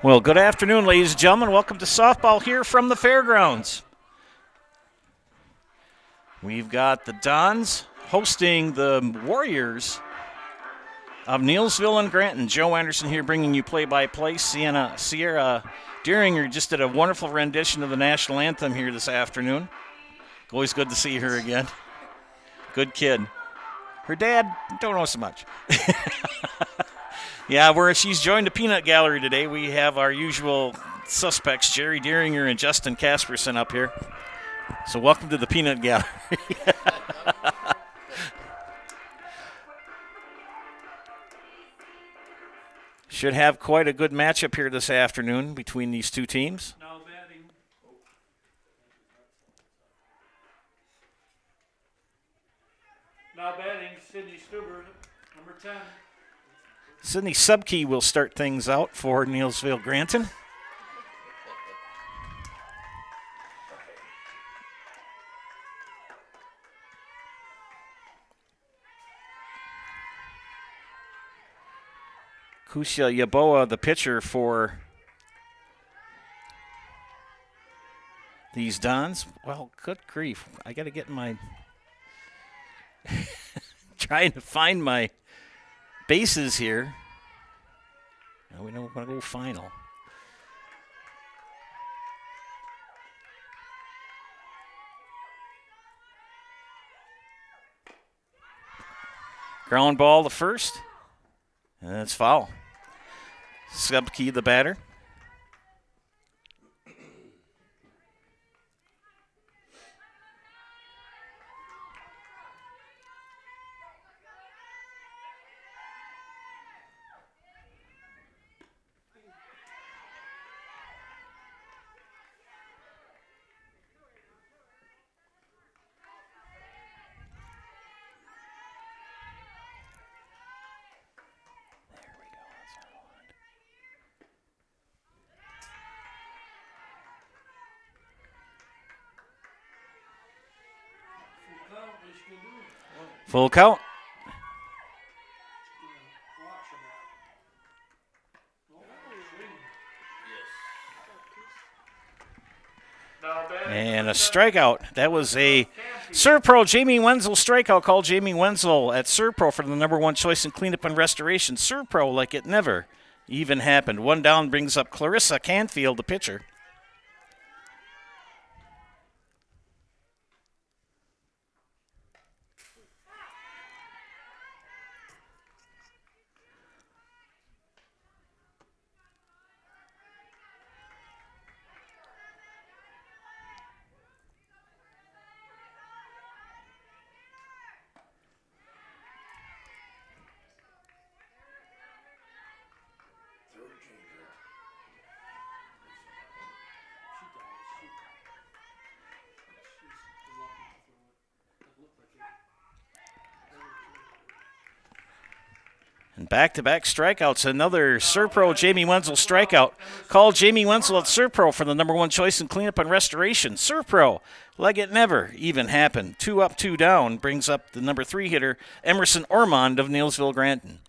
Well, good afternoon, ladies and gentlemen. Welcome to softball here from the fairgrounds. We've got the Dons hosting the Warriors of Neillsville and Granton. Joe Anderson here bringing you play-by-play. Sierra Deeringer just did a wonderful rendition of the national anthem here this afternoon. Always good to see her again. Good kid. Her dad, don't know so much. Yeah, she's joined the Peanut Gallery today. We have our usual suspects, Jerry Deeringer and Justin Casperson up here. So welcome to the Peanut Gallery. Should have quite a good matchup here this afternoon between these two teams. Now batting, Sydney Stuber, number 10. Sydney Subkey will start things out for Neillsville Granton. Kusia Yaboa, the pitcher for these Dons. Well, good grief. I got to get my trying to find my bases here. Now we know we're going to go final. Ground ball the first. And that's foul. Subkey the batter. Full count. And a strikeout. That was a Serpro Jamie Wenzel strikeout. Called Jamie Wenzel at Serpro for the number one choice in cleanup and restoration. Serpro like it never even happened. One down brings up Clarissa Canfield, the pitcher. And back-to-back strikeouts. Another Serpro Jamie Wenzel strikeout. Called Jamie Wenzel at Serpro for the number one choice in cleanup and restoration. Serpro, like it never even happened. 2 up, 2 down brings up the number 3 hitter, Emerson Ormond of Neillsville Granton.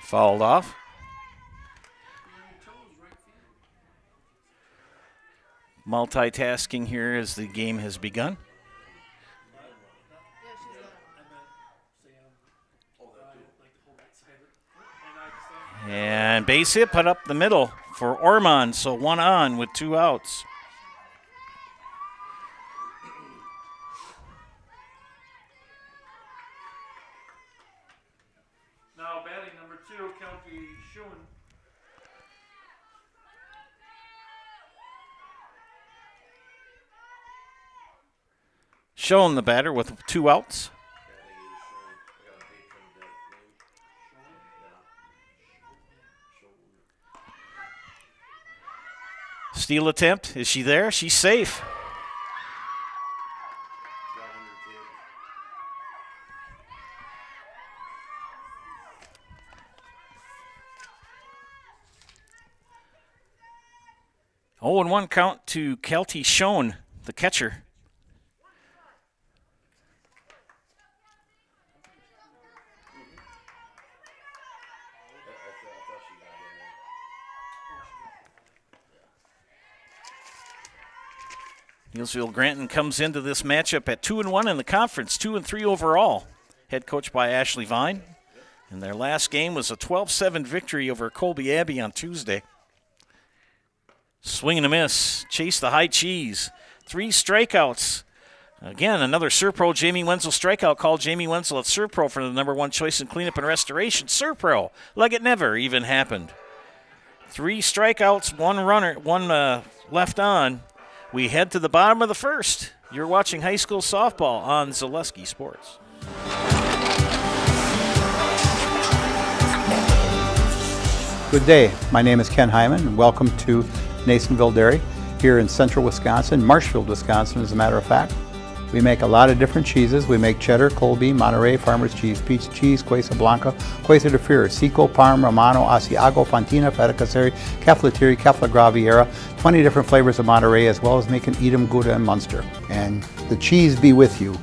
Fouled off. Multitasking here as the game has begun. And base hit put up the middle for Ormond, so 1 on with 2 outs. Now batting number 2, Kelty Schoen. Schoen the batter with 2 outs. Steal attempt. Is she there? She's safe. Oh, and 1 count to Kelty Schoen, the catcher. Neillsville Granton comes into this matchup at 2-1 in the conference, 2-3 overall. Head coached by Ashley Vine. And their last game was a 12-7 victory over Colby Abbey on Tuesday. Swing and a miss. Chase the high cheese. 3 strikeouts. Again, another Serpro Jamie Wenzel strikeout call. Jamie Wenzel at Serpro for the number 1 choice in cleanup and restoration. Serpro, like it never even happened. 3 strikeouts, 1 left on. We head to the bottom of the first. You're watching high school softball on Zaleski Sports. Good day. My name is Ken Hyman, and welcome to Neillsville Dairy here in central Wisconsin, Marshfield, Wisconsin, as a matter of fact. We make a lot of different cheeses. We make cheddar, Colby, Monterey, Farmer's Cheese, Peach Cheese, Quesa Blanca, Quesa de Fear, Seco, Parm, Romano, Asiago, Fontina, Feta Caseri, Caflateri, Cafla Graviera, 20 different flavors of Monterey, as well as making Edam, Gouda, and Munster. And the cheese be with you.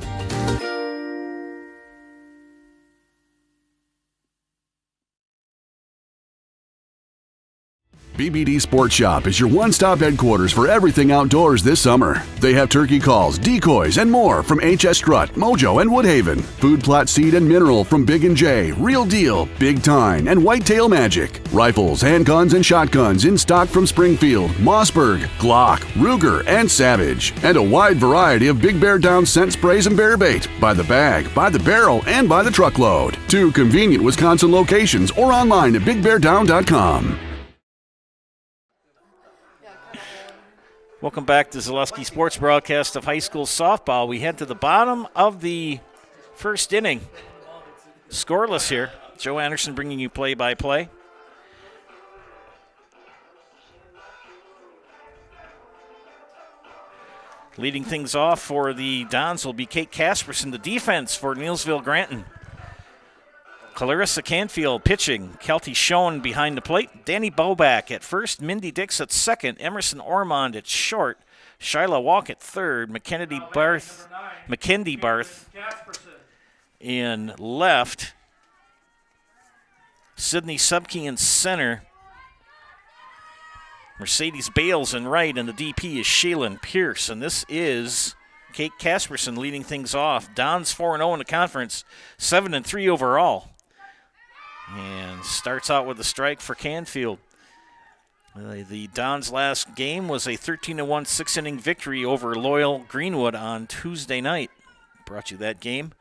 BBD Sports Shop is your one-stop headquarters for everything outdoors this summer. They have turkey calls, decoys, and more from HS Strut, Mojo, and Woodhaven. Food plot seed and mineral from Big & J, Real Deal, Big Tine, and Whitetail Magic. Rifles, handguns, and shotguns in stock from Springfield, Mossberg, Glock, Ruger, and Savage. And a wide variety of Big Bear Down scent sprays and bear bait. By the bag, by the barrel, and by the truckload. 2 convenient Wisconsin locations or online at BigBearDown.com. Welcome back to Zaleski Sports broadcast of high school softball. We head to the bottom of the first inning. Scoreless here. Joe Anderson bringing you play-by-play. Leading things off for the Dons will be Kate Casperson, the defense for Neillsville Granton. Clarissa Canfield pitching. Kelty Schoen behind the plate. Danny Boback at first. Mindy Dix at second. Emerson Ormond at short. Shyla Walk at third. Mackenzie Barth in left. Sydney Subke in center. Mercedes Bales in right. And the DP is Shaylin Pierce. And this is Kate Casperson leading things off. Dons 4-0 in the conference. 7-3 overall. And starts out with a strike for Canfield. The Dons' last game was a 13-1 6-inning victory over Loyal Greenwood on Tuesday night. Brought you that game.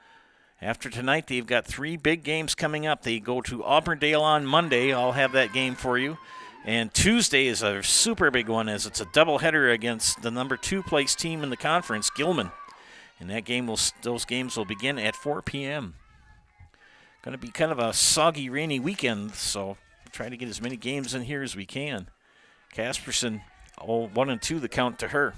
After tonight, they've got 3 big games coming up. They go to Auburndale on Monday. I'll have that game for you. And Tuesday is a super big one as it's a doubleheader against the number 2 place team in the conference, Gilman. And those games will begin at 4 p.m. Going to be kind of a soggy, rainy weekend, so we'll try to get as many games in here as we can. Casperson, 1-2 the count to her.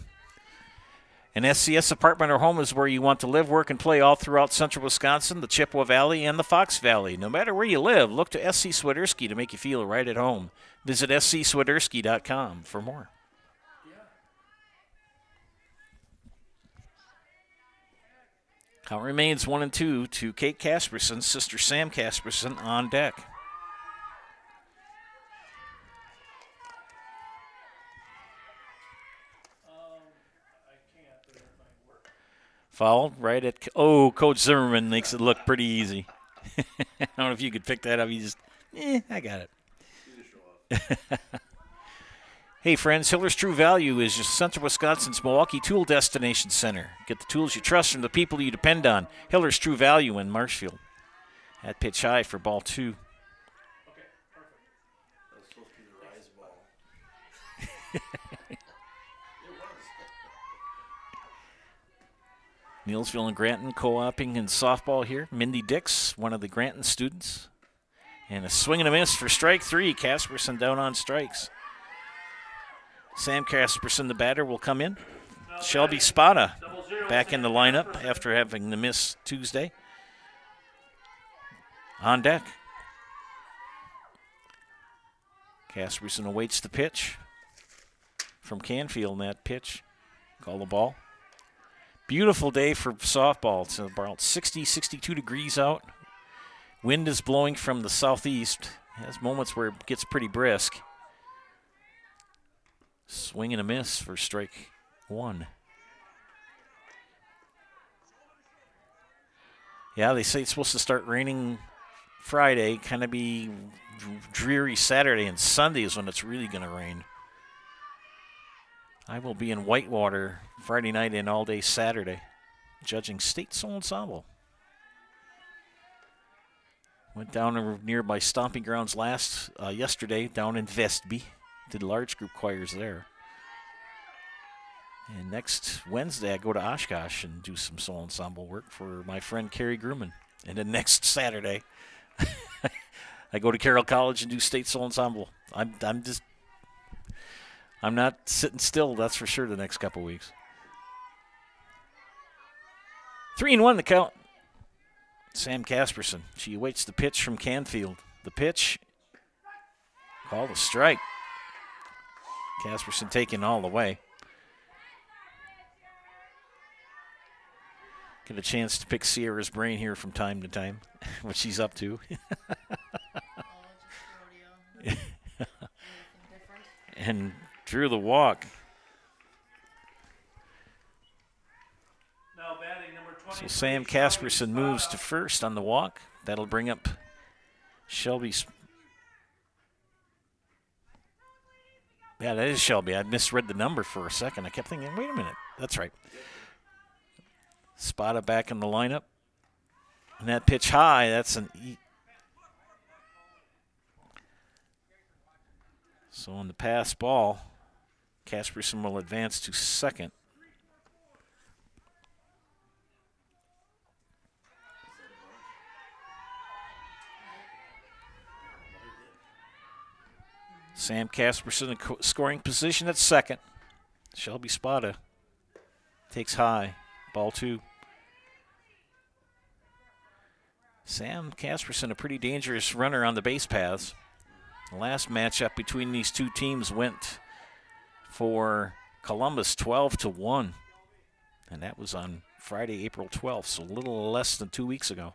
An SCS apartment or home is where you want to live, work, and play all throughout central Wisconsin, the Chippewa Valley, and the Fox Valley. No matter where you live, look to SC Swiderski to make you feel right at home. Visit scswiderski.com for more. Count remains 1-2 to Kate Casperson, sister Sam Casperson on deck. Foul right at, Coach Zimmerman makes it look pretty easy. I don't know if you could pick that up. You just, I got it. Hey friends, Hiller's True Value is your Central Wisconsin's Milwaukee Tool Destination Center. Get the tools you trust from the people you depend on. Hiller's True Value in Marshfield. At pitch high for ball 2. Okay, perfect. That was supposed to be the rise ball. It was. Neillsville and Granton co-oping in softball here. Mindy Dix, one of the Granton students. And a swing and a miss for strike 3. Casperson down on strikes. Sam Casperson, the batter, will come in. Shelby Spada back in the lineup after having the miss Tuesday. On deck. Casperson awaits the pitch from Canfield, and that pitch. Call the ball. Beautiful day for softball. It's about 60, 62 degrees out. Wind is blowing from the southeast. Has moments where it gets pretty brisk. Swing and a miss for strike one. Yeah, they say it's supposed to start raining Friday, kind of be dreary Saturday, and Sunday is when it's really going to rain. I will be in Whitewater Friday night and all day Saturday, judging State Soul Ensemble. Went down to nearby stomping grounds yesterday down in Vestby. Did large group choirs there. And next Wednesday, I go to Oshkosh and do some soul ensemble work for my friend Carrie Grumman. And then next Saturday, I go to Carroll College and do state soul ensemble. I'm not sitting still, that's for sure, the next couple weeks. 3-1 the count. Sam Casperson. She awaits the pitch from Canfield. The pitch, called a strike. Casperson taking all the way. Get a chance to pick Sierra's brain here from time to time, what she's up to. And drew the walk. Now batting number 20. So Sam Casperson moves to first on the walk. That'll bring up Shelby. Yeah, that is Shelby. I misread the number for a second. I kept thinking, wait a minute. That's right. Spada back in the lineup. And that pitch high, that's an So on the pass ball, Casperson will advance to second. Sam Casperson in scoring position at second. Shelby Spada takes high. Ball two. Sam Casperson, a pretty dangerous runner on the base paths. The last matchup between these two teams went for Columbus 12-1. And that was on Friday, April 12th, so a little less than 2 weeks ago.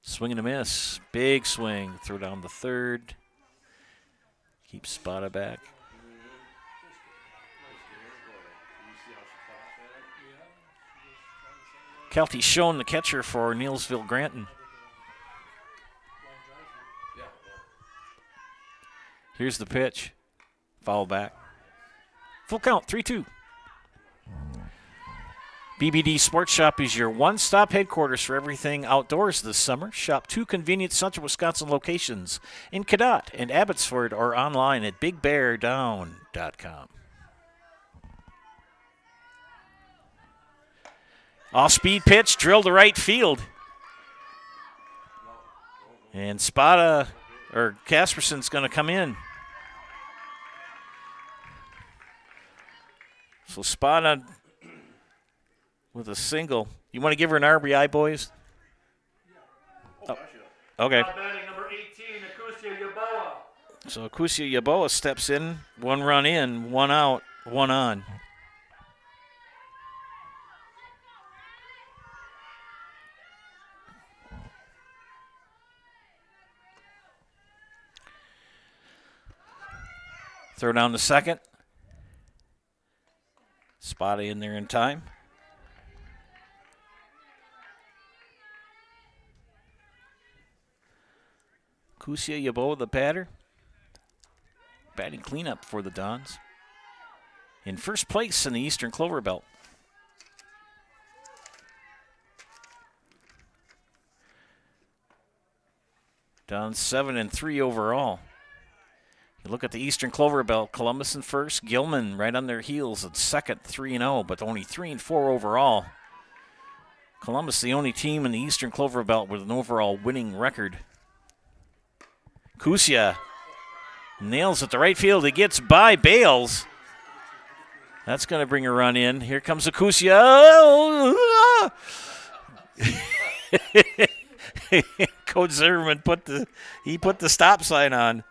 Swing and a miss. Big swing. Throw down the third. Keeps Spada back. Kelty Schoen, the catcher for Neillsville Granton. Here's the pitch. Foul back. Full count, 3-2. BBD Sports Shop is your one-stop headquarters for everything outdoors this summer. Shop 2 convenient Central Wisconsin locations in Cadott and Abbotsford or online at bigbeardown.com. Off-speed pitch, drilled to right field. And Casperson's going to come in. So Spada with a single. You want to give her an RBI, boys? Oh, okay. Now batting number 18, Akusia Yaboa. So Akusia Yaboa steps in. 1 run in, 1 out, 1 on. Throw down the second. Spada in there in time. Kusia Yaboa, the batter. Batting cleanup for the Dons. In first place in the Eastern Clover Belt. Dons 7-3 overall. You look at the Eastern Clover Belt, Columbus in first, Gilman right on their heels at second, 3-0, but only 3-4 overall. Columbus, the only team in the Eastern Clover Belt with an overall winning record. Kusia Nails at the right field. He gets by Bales. That's going to bring a run in. Here comes Akusia. Coach Zimmerman put the stop sign on.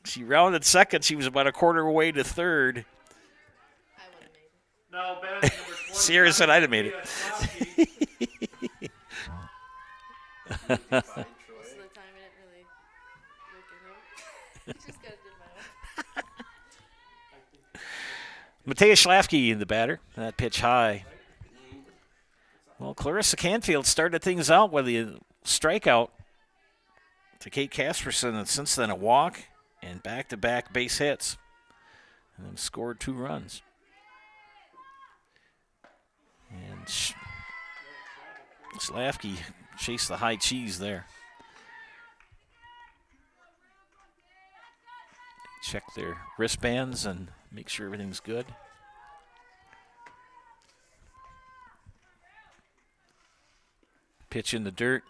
She rounded second. She was about a quarter away to third. Now batting number 20. Sierra said I'd have made it. Most of the time I didn't really look at him. Just gotta do my own. Matea Schlafke in the batter. That pitch high. Well, Clarissa Canfield started things out with a strikeout to Kate Casperson, and since then a walk and back-to-back base hits, and then scored 2 runs. And Schlafke chased the high cheese there. Check their wristbands and make sure everything's good. Pitch in the dirt.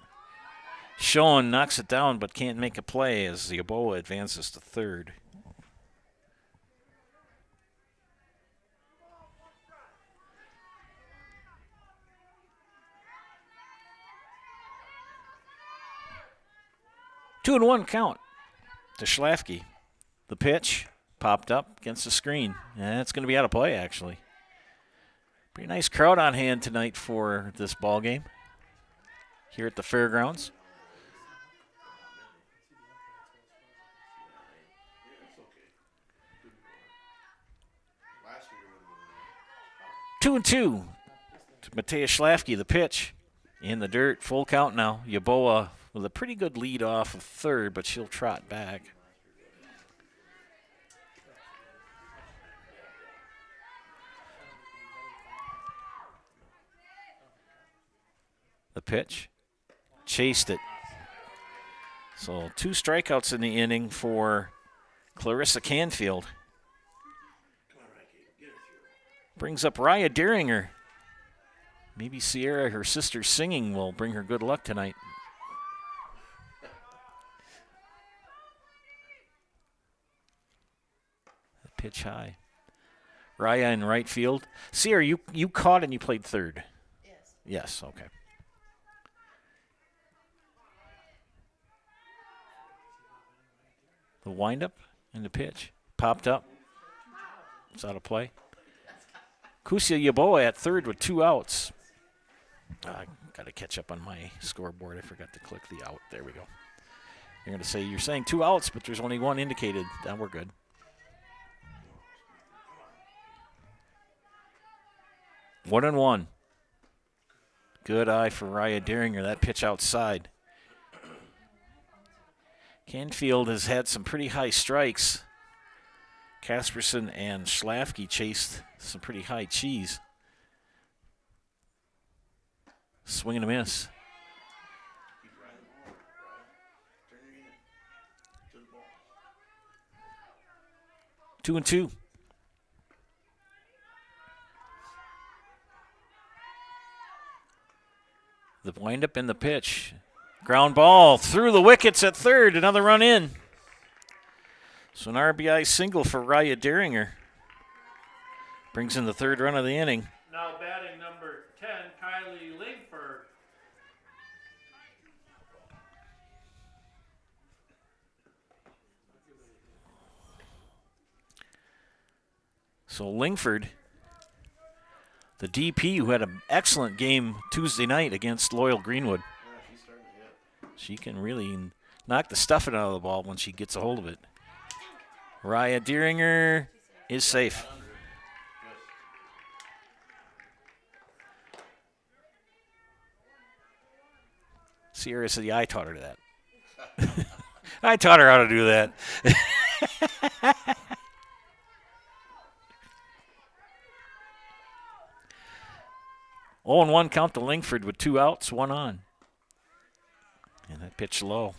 Sean knocks it down but can't make a play as the Yeboah advances to third. Two and one count to Schlafke. The pitch popped up against the screen. And it's going to be out of play, actually. Pretty nice crowd on hand tonight for this ball game here at the fairgrounds. Two and two to Matea Schlafke. The pitch in the dirt. Full count now. Yeboah with a pretty good lead off of third, but she'll trot back. The pitch. Chased it. So 2 strikeouts in the inning for Clarissa Canfield. Brings up Raya Deeringer. Maybe Sierra, her sister singing, will bring her good luck tonight. The pitch high. Raya in right field. Sierra, you caught and you played third. Yes. Yes, okay. The windup and the pitch. Popped up. It's out of play. Kusia Yeboah at third with 2 outs. I got to catch up on my scoreboard. I forgot to click the out. There we go. You're going to say, you're saying 2 outs, but there's only 1 indicated. Then we're good. One and one. Good eye for Raya Deeringer. That pitch outside. Canfield has had some pretty high strikes. Casperson and Schlafke chased some pretty high cheese. Swing and a miss. 2 and 2. The windup and the pitch. Ground ball through the wickets at third. Another run in. So an RBI single for Raya Deeringer. Brings in the 3rd run of the inning. Now batting number 10, Kylie Lingford. So Lingford, the DP who had an excellent game Tuesday night against Loyal Greenwood. She can really knock the stuffing out of the ball when she gets a hold of it. Raya Deeringer is safe. Sierra said, yeah, I taught her that. I taught her how to do that. 0-1 count to Lingford with 2 outs, 1 on. And that pitch low.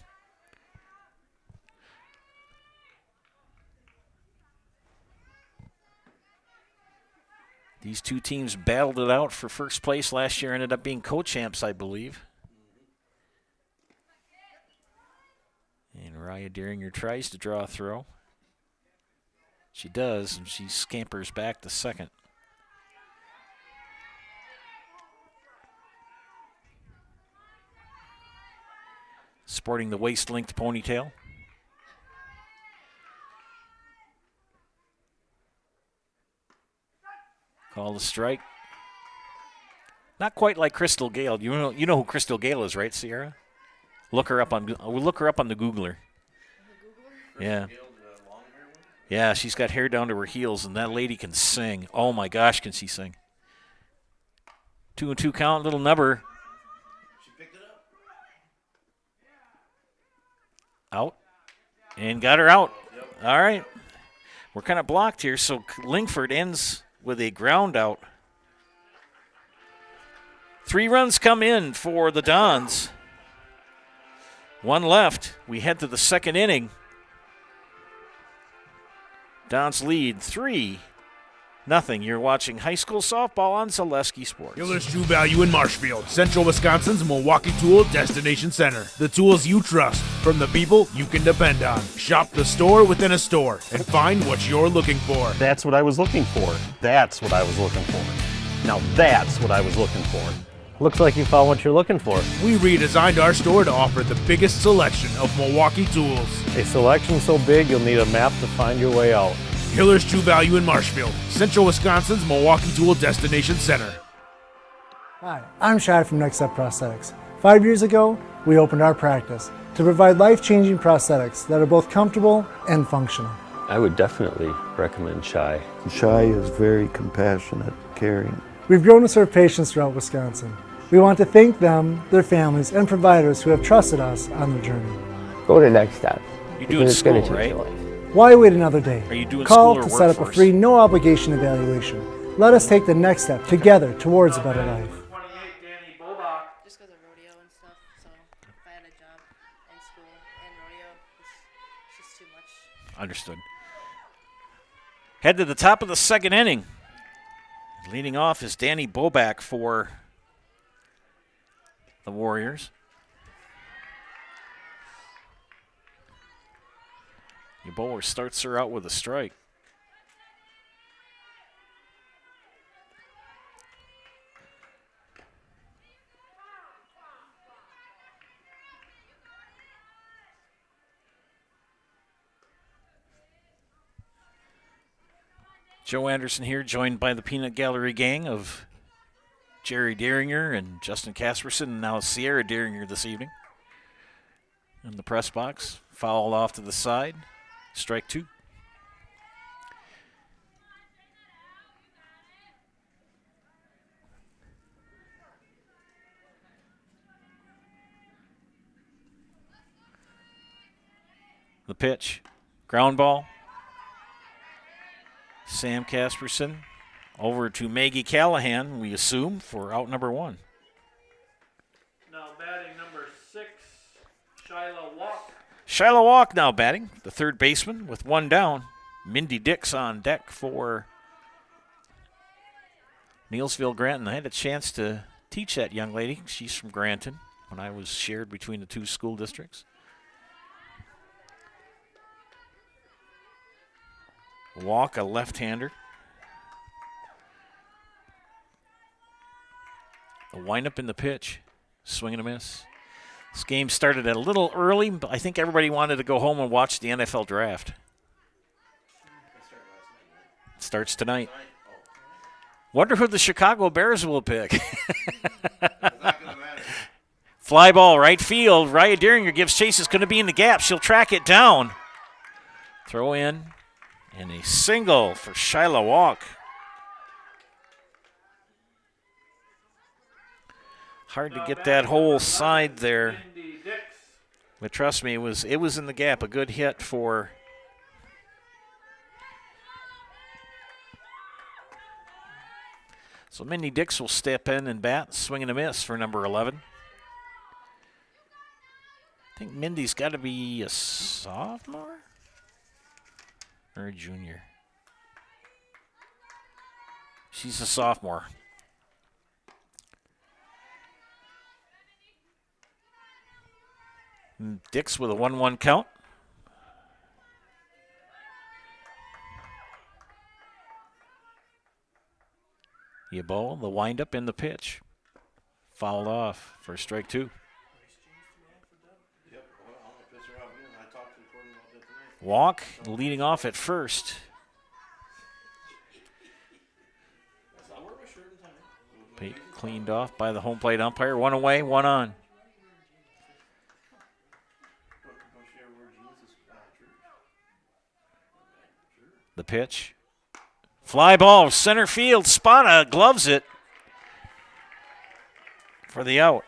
These 2 teams battled it out for first place last year, ended up being co-champs, I believe. And Mariah Deeringer tries to draw a throw. She does, and she scampers back to second. Sporting the waist-length ponytail. Call the strike. Not quite like Crystal Gale. You know who Crystal Gale is, right, Sierra? Look her up on the Googler. Yeah. Yeah, she's got hair down to her heels, and that lady can sing. Oh my gosh, can she sing? 2-2 count, little nubber. She picked it up. Out. And got her out. All right. We're kind of blocked here, so Lingford ends with a ground out. 3 runs come in for the Dons. 1 left. We head to the second inning. Dons lead 3-0. You're watching high school softball on Zaleski Sports. Hiller's True Value in Marshfield, Central Wisconsin's Milwaukee Tool Destination Center. The tools you trust from the people you can depend on. Shop the store within a store and find what you're looking for. That's what I was looking for. That's what I was looking for. Now that's what I was looking for. Looks like you found what you're looking for. We redesigned our store to offer the biggest selection of Milwaukee tools. A selection so big you'll need a map to find your way out. Hiller's True Value in Marshfield, Central Wisconsin's Milwaukee Tool Destination Center. Hi, I'm Shai from Next Step Prosthetics. 5 years ago, we opened our practice to provide life-changing prosthetics that are both comfortable and functional. I would definitely recommend Shai. Shai is very compassionate, caring. We've grown to serve patients throughout Wisconsin. We want to thank them, their families, and providers who have trusted us on their journey. Go to Next Step. You're doing school, right? Why wait another day? Are you doing Call school or to set up a workforce? free, no-obligation evaluation. Let us take the next step together towards a better life. Just because of rodeo and stuff, so if I had a job and school and rodeo, it's just too much. Understood. Head to the top of the second inning. Leading off is Danny Boback for the Warriors. Bowler starts her out with a strike. Joe Anderson here, joined by the Peanut Gallery gang of Jerry Deeringer and Justin Casperson, and now Sierra Deeringer this evening. In the press box, fouled off to the side. Strike 2. The pitch. Ground ball. Sam Casperson over to Maggie Callahan, we assume, for out number 1. Now batting number 6, Shiloh Walk. Shiloh Walk now batting, the third baseman with 1 down. Mindy Dix on deck for Neillsville Granton. I had a chance to teach that young lady. She's from Granton when I was shared between the 2 school districts. Walk, a left-hander. A windup in the pitch. Swing and a miss. This game started a little early, but I think everybody wanted to go home and watch the NFL draft. It starts tonight. Wonder who the Chicago Bears will pick. Fly ball, right field. Raya Deeringer gives chase. It's going to be in the gap. She'll track it down. Throw in. And a single for Shiloh Walk. Hard to get that whole side there. But trust me, it was in the gap. A good hit for so Mindy Dix will step in and bat, swing and a miss for number 11. I think Mindy's got to be a sophomore or a junior. She's a sophomore. Dix with a 1-1 count. Yabo, the windup and the pitch. Fouled off for strike 2. Walk leading off at first. Pate cleaned off by the home plate umpire. 1 away, 1 on. The pitch. Fly ball, center field. Spada gloves it for the out.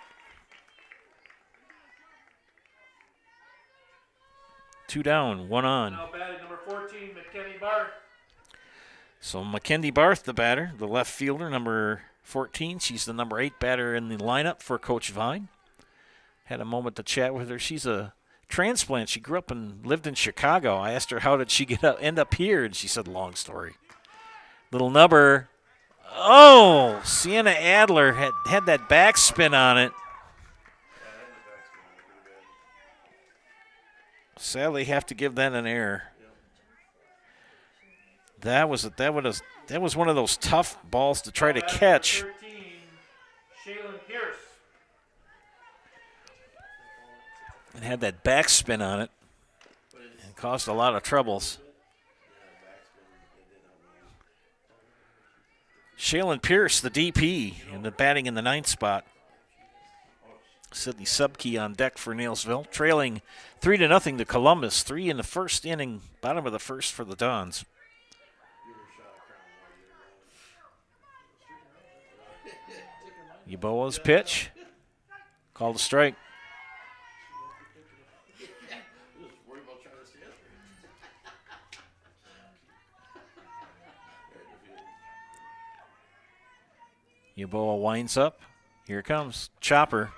2 down, 1 on. Now batting number 14, McKenny Barth. So Mackenzie Barth, the batter, the left fielder, number 14. She's the number 8 batter in the lineup for Coach Vine. Had a moment to chat with her. She's a transplant. She grew up and lived in Chicago. I asked her how did she end up here, and she said long story. Little nubber. Oh, Sienna Adler had that backspin on it. Sadly, have to give that an error. That was one of those tough balls to try to catch. 13, Shaylin Pierce. It had that backspin on it and caused a lot of troubles. Shaylin Pierce, the DP, and the batting in the 9th spot. Sydney Subkey on deck for Neillsville, trailing 3-0 to Columbus. 3 in the first inning, bottom of the first for the Dons. Yeboah's pitch, called a strike. Yeboah winds up. Here it comes. Chopper.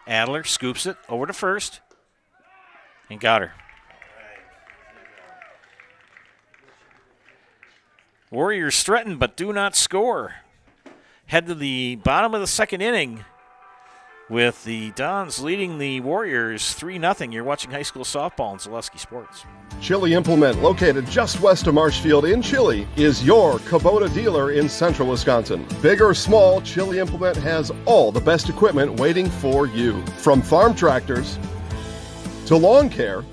Adler scoops it over to first and got her. Warriors threaten but do not score. Head to the bottom of the second inning with the Dons leading the Warriors 3-0. You're watching high school softball on Zaleski Sports. Chili Implement, located just west of Marshfield in Chili, is your Kubota dealer in central Wisconsin. Big or small, Chili Implement has all the best equipment waiting for you. From farm tractors to lawn care,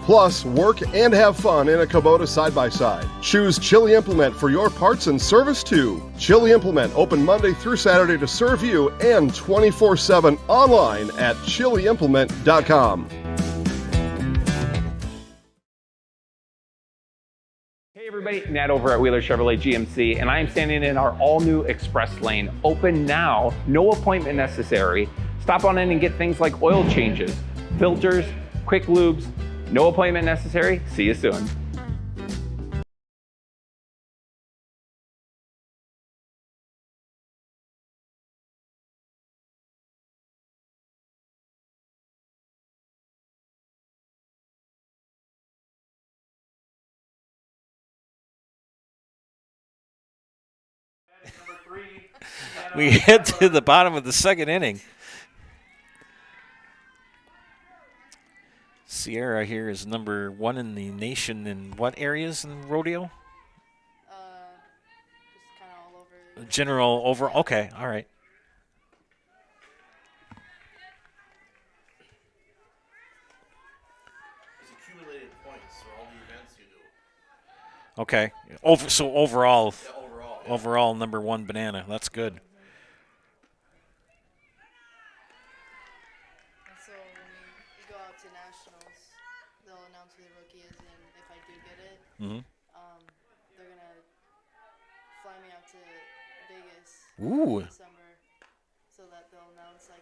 plus work and have fun in a Kubota side-by-side. Choose Chili Implement for your parts and service too. Chili Implement, open Monday through Saturday to serve you and 24/7 online at chiliimplement.com. Hey everybody, Nat over at Wheeler Chevrolet GMC, and I am standing in our all-new Express Lane. Open now, no appointment necessary. Stop on in and get things like oil changes, filters, quick lubes. No appointment necessary. See you soon. We head to the bottom of the second inning. Sierra here is number 1 in the nation in what areas in rodeo? Just kind of all over. General over. Okay, all right. It's accumulated points for all the events you do. Okay. Overall, Yeah. overall number 1 banana. That's good. So when you go out to nationals, they'll announce who the rookie is, and if I do get it, they're gonna fly me out to Vegas Ooh. in December, so that they'll announce like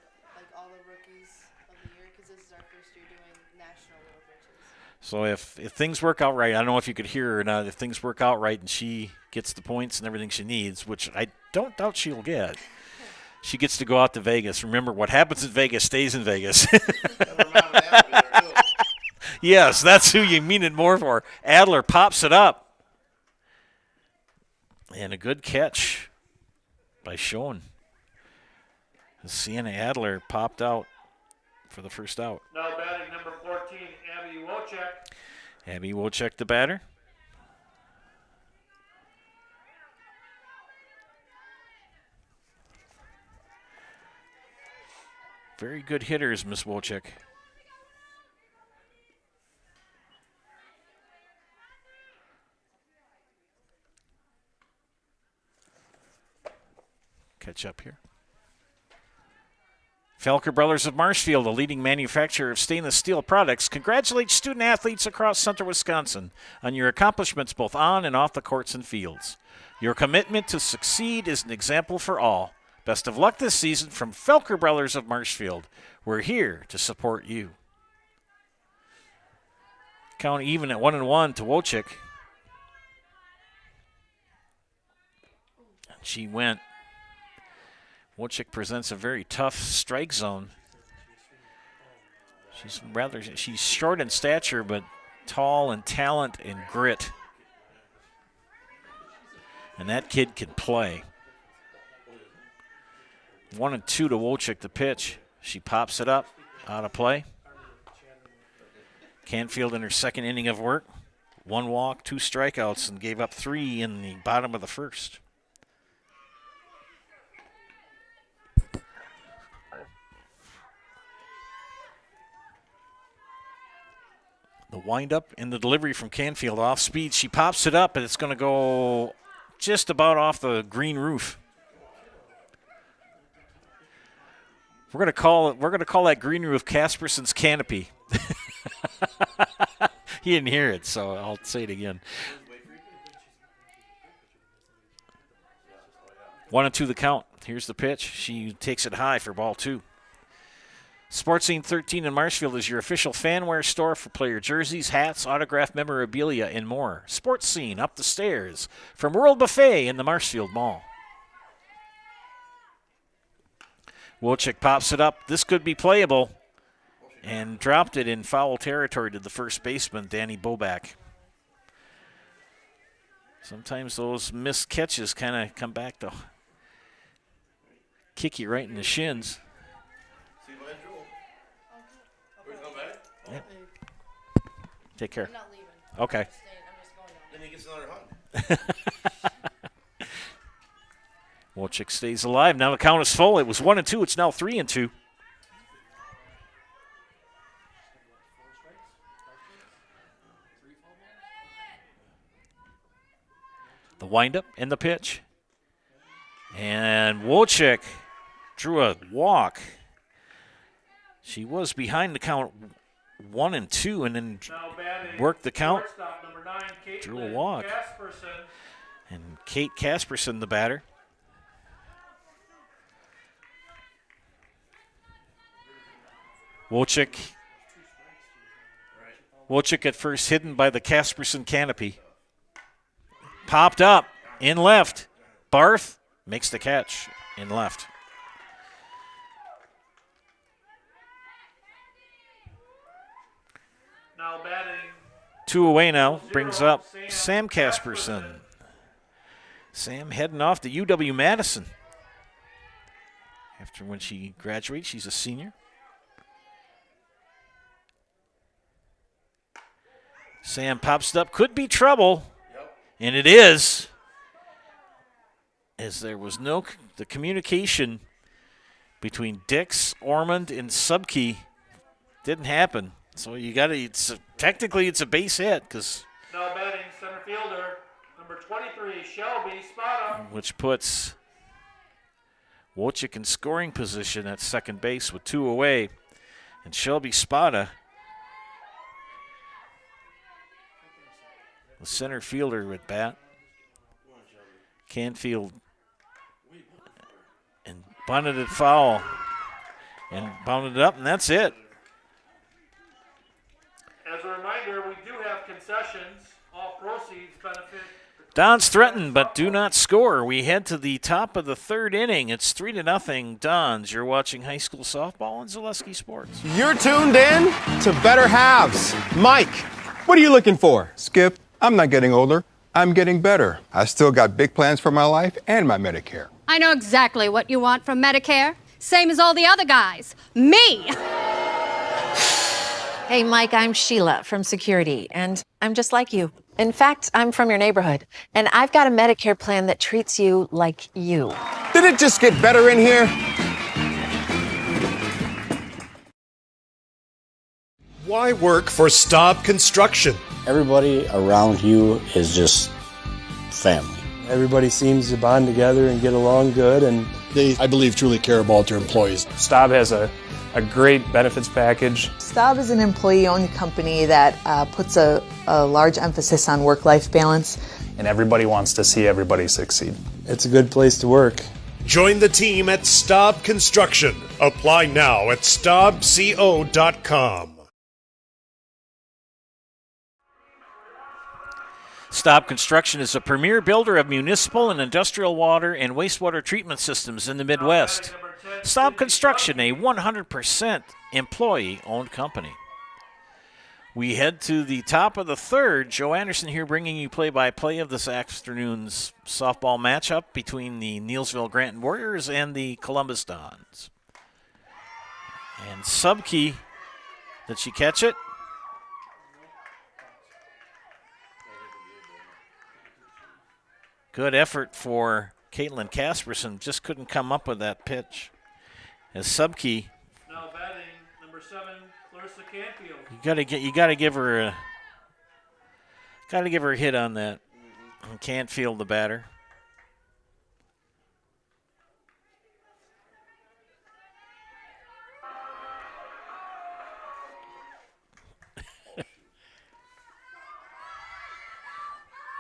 all the rookies of the year, because this is our first year doing national little pitches. So if things work out right, I don't know if you could hear her or not, if things work out right and she gets the points and everything she needs, which I don't doubt she'll get, she gets to go out to Vegas. Remember, what happens in Vegas stays in Vegas. Yes, that's who you mean it more for. Adler pops it up. And a good catch by Schoen. Sienna Adler popped out for the first out. Now batting number 14, Abby Wojcik. Abby Wojcik, the batter. Very good hitters, Miss Wojcik. Catch up here. Felker Brothers of Marshfield, a leading manufacturer of stainless steel products, congratulates student athletes across central Wisconsin on your accomplishments both on and off the courts and fields. Your commitment to succeed is an example for all. Best of luck this season from Felker Brothers of Marshfield. We're here to support you. Count even at 1-1 to Wojcik. And she went. Wojcik presents a very tough strike zone. She's short in stature, but tall in talent and grit. And that kid can play. 1-2 to Wojcik, the pitch. She pops it up, out of play. Canfield in her second inning of work. 1 walk, 2 strikeouts, and gave up 3 in the bottom of the first. The windup and the delivery from Canfield off speed. She pops it up, and it's going to go just about off the green roof. We're going to call that green roof Casperson's canopy. He didn't hear it, so I'll say it again. 1-2 the count. Here's the pitch. She takes it high for ball 2. Sports Scene 13 in Marshfield is your official fanwear store for player jerseys, hats, autographed memorabilia, and more. Sports Scene up the stairs from World Buffet in the Marshfield Mall. Wojcik pops it up. This could be playable. And dropped it in foul territory to the first baseman, Danny Boback. Sometimes those missed catches kind of come back to kick you right in the shins. Yeah. Take care. I'm not leaving. Okay. I'm just going on. Then he gets another hug. Wojcik stays alive. Now the count is full. It was 1-2. It's now 3-2. The windup and the pitch. And Wojcik drew a walk. She was behind the count 1-2 and then worked the count. Drew a walk. And Kate Casperson, the batter. Wojcik at first hidden by the Casperson canopy. Popped up in left. Barth makes the catch in left. Now batting. 2 away now. Brings up Sam Casperson. Sam heading off to UW-Madison. After when she graduates, she's a senior. Sam pops it up. Could be trouble. And it is. As there was the communication between Dix, Ormond, and Subkey didn't happen. So you got to, technically it's a base hit because. Now batting center fielder, number 23, Shelby Spada. Which puts Wojcik in scoring position at second base with 2 away. And Shelby Spada, the center fielder at bat. Canfield and bunted it foul and bounded it up, and that's it. As a reminder, we do have concessions. All proceeds benefit. Dons threaten but do not score. We head to the top of the 3rd inning. It's 3-0 Dons. You're watching high school softball on Zaleski Sports. You're tuned in to Better Halves. Mike, what are you looking for? Skip, I'm not getting older. I'm getting better. I still got big plans for my life and my Medicare. I know exactly what you want from Medicare. Same as all the other guys. Me! Hey, Mike, I'm Sheila from Security, and I'm just like you. In fact, I'm from your neighborhood, and I've got a Medicare plan that treats you like you. Did it just get better in here? Why work for Staub Construction? Everybody around you is just family. Everybody seems to bond together and get along good, and they, I believe, truly care about their employees. Staub has a great benefits package. Staub is an employee-owned company that puts a large emphasis on work-life balance. And everybody wants to see everybody succeed. It's a good place to work. Join the team at Staub Construction. Apply now at staubco.com. Staub Construction is a premier builder of municipal and industrial water and wastewater treatment systems in the Midwest. Staub Construction, a 100% employee-owned company. We head to the top of the third. Joe Anderson here bringing you play-by-play of this afternoon's softball matchup between the Neillsville Granton Warriors and the Columbus Dons. And Subke, did she catch it? Good effort for Caitlin Casperson. Just couldn't come up with that pitch. As Subke. Now batting number 7, Clarissa Canfield. You gotta give her a hit on that. Canfield, the batter.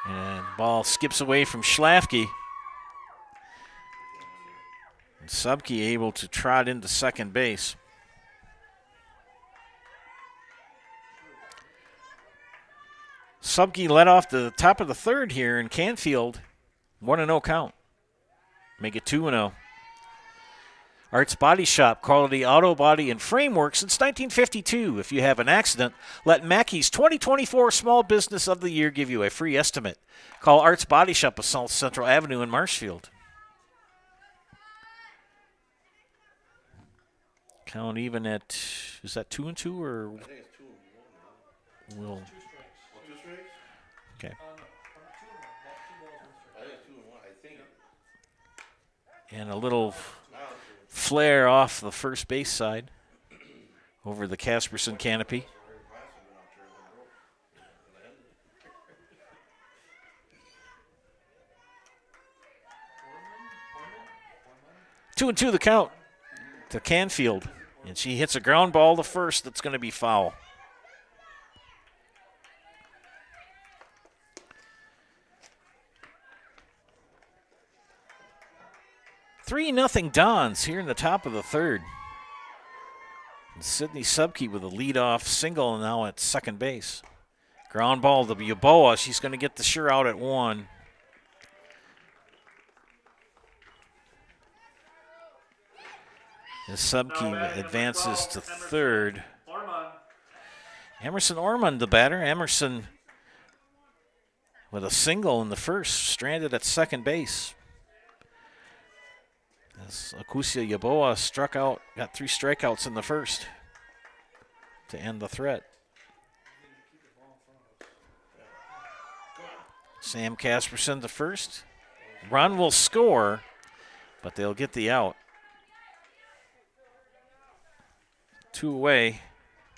And the ball skips away from Schlafke. And Subke able to trot into second base. Subke led off the top of the third here in Canfield. 1-0 count. Make it 2-0. Arts Body Shop, quality auto body and framework since 1952. If you have an accident, let Mackey's 2024 Small Business of the Year give you a free estimate. Call Arts Body Shop of South Central Avenue in Marshfield. Count even at, is that 2-2 or? I think it's 2-1. We'll, 2 strikes? okay. I think it's 2-1. I think. And a little flare off the first base side over the Casperson canopy. Two and two the count to Canfield. And she hits a ground ball to first that's going to be foul. 3-0 Dons here in the top of the third. And Sydney Subke with a leadoff single now at second base. Ground ball to Yaboa. She's going to get the sure out at one. As Subke advances to third. Emerson Ormond, the batter. Emerson with a single in the first, stranded at second base. As Akusia Yaboa struck out, got 3 strikeouts in the first to end the threat. Sam Casperson the first. Run will score, but they'll get the out. 2 away.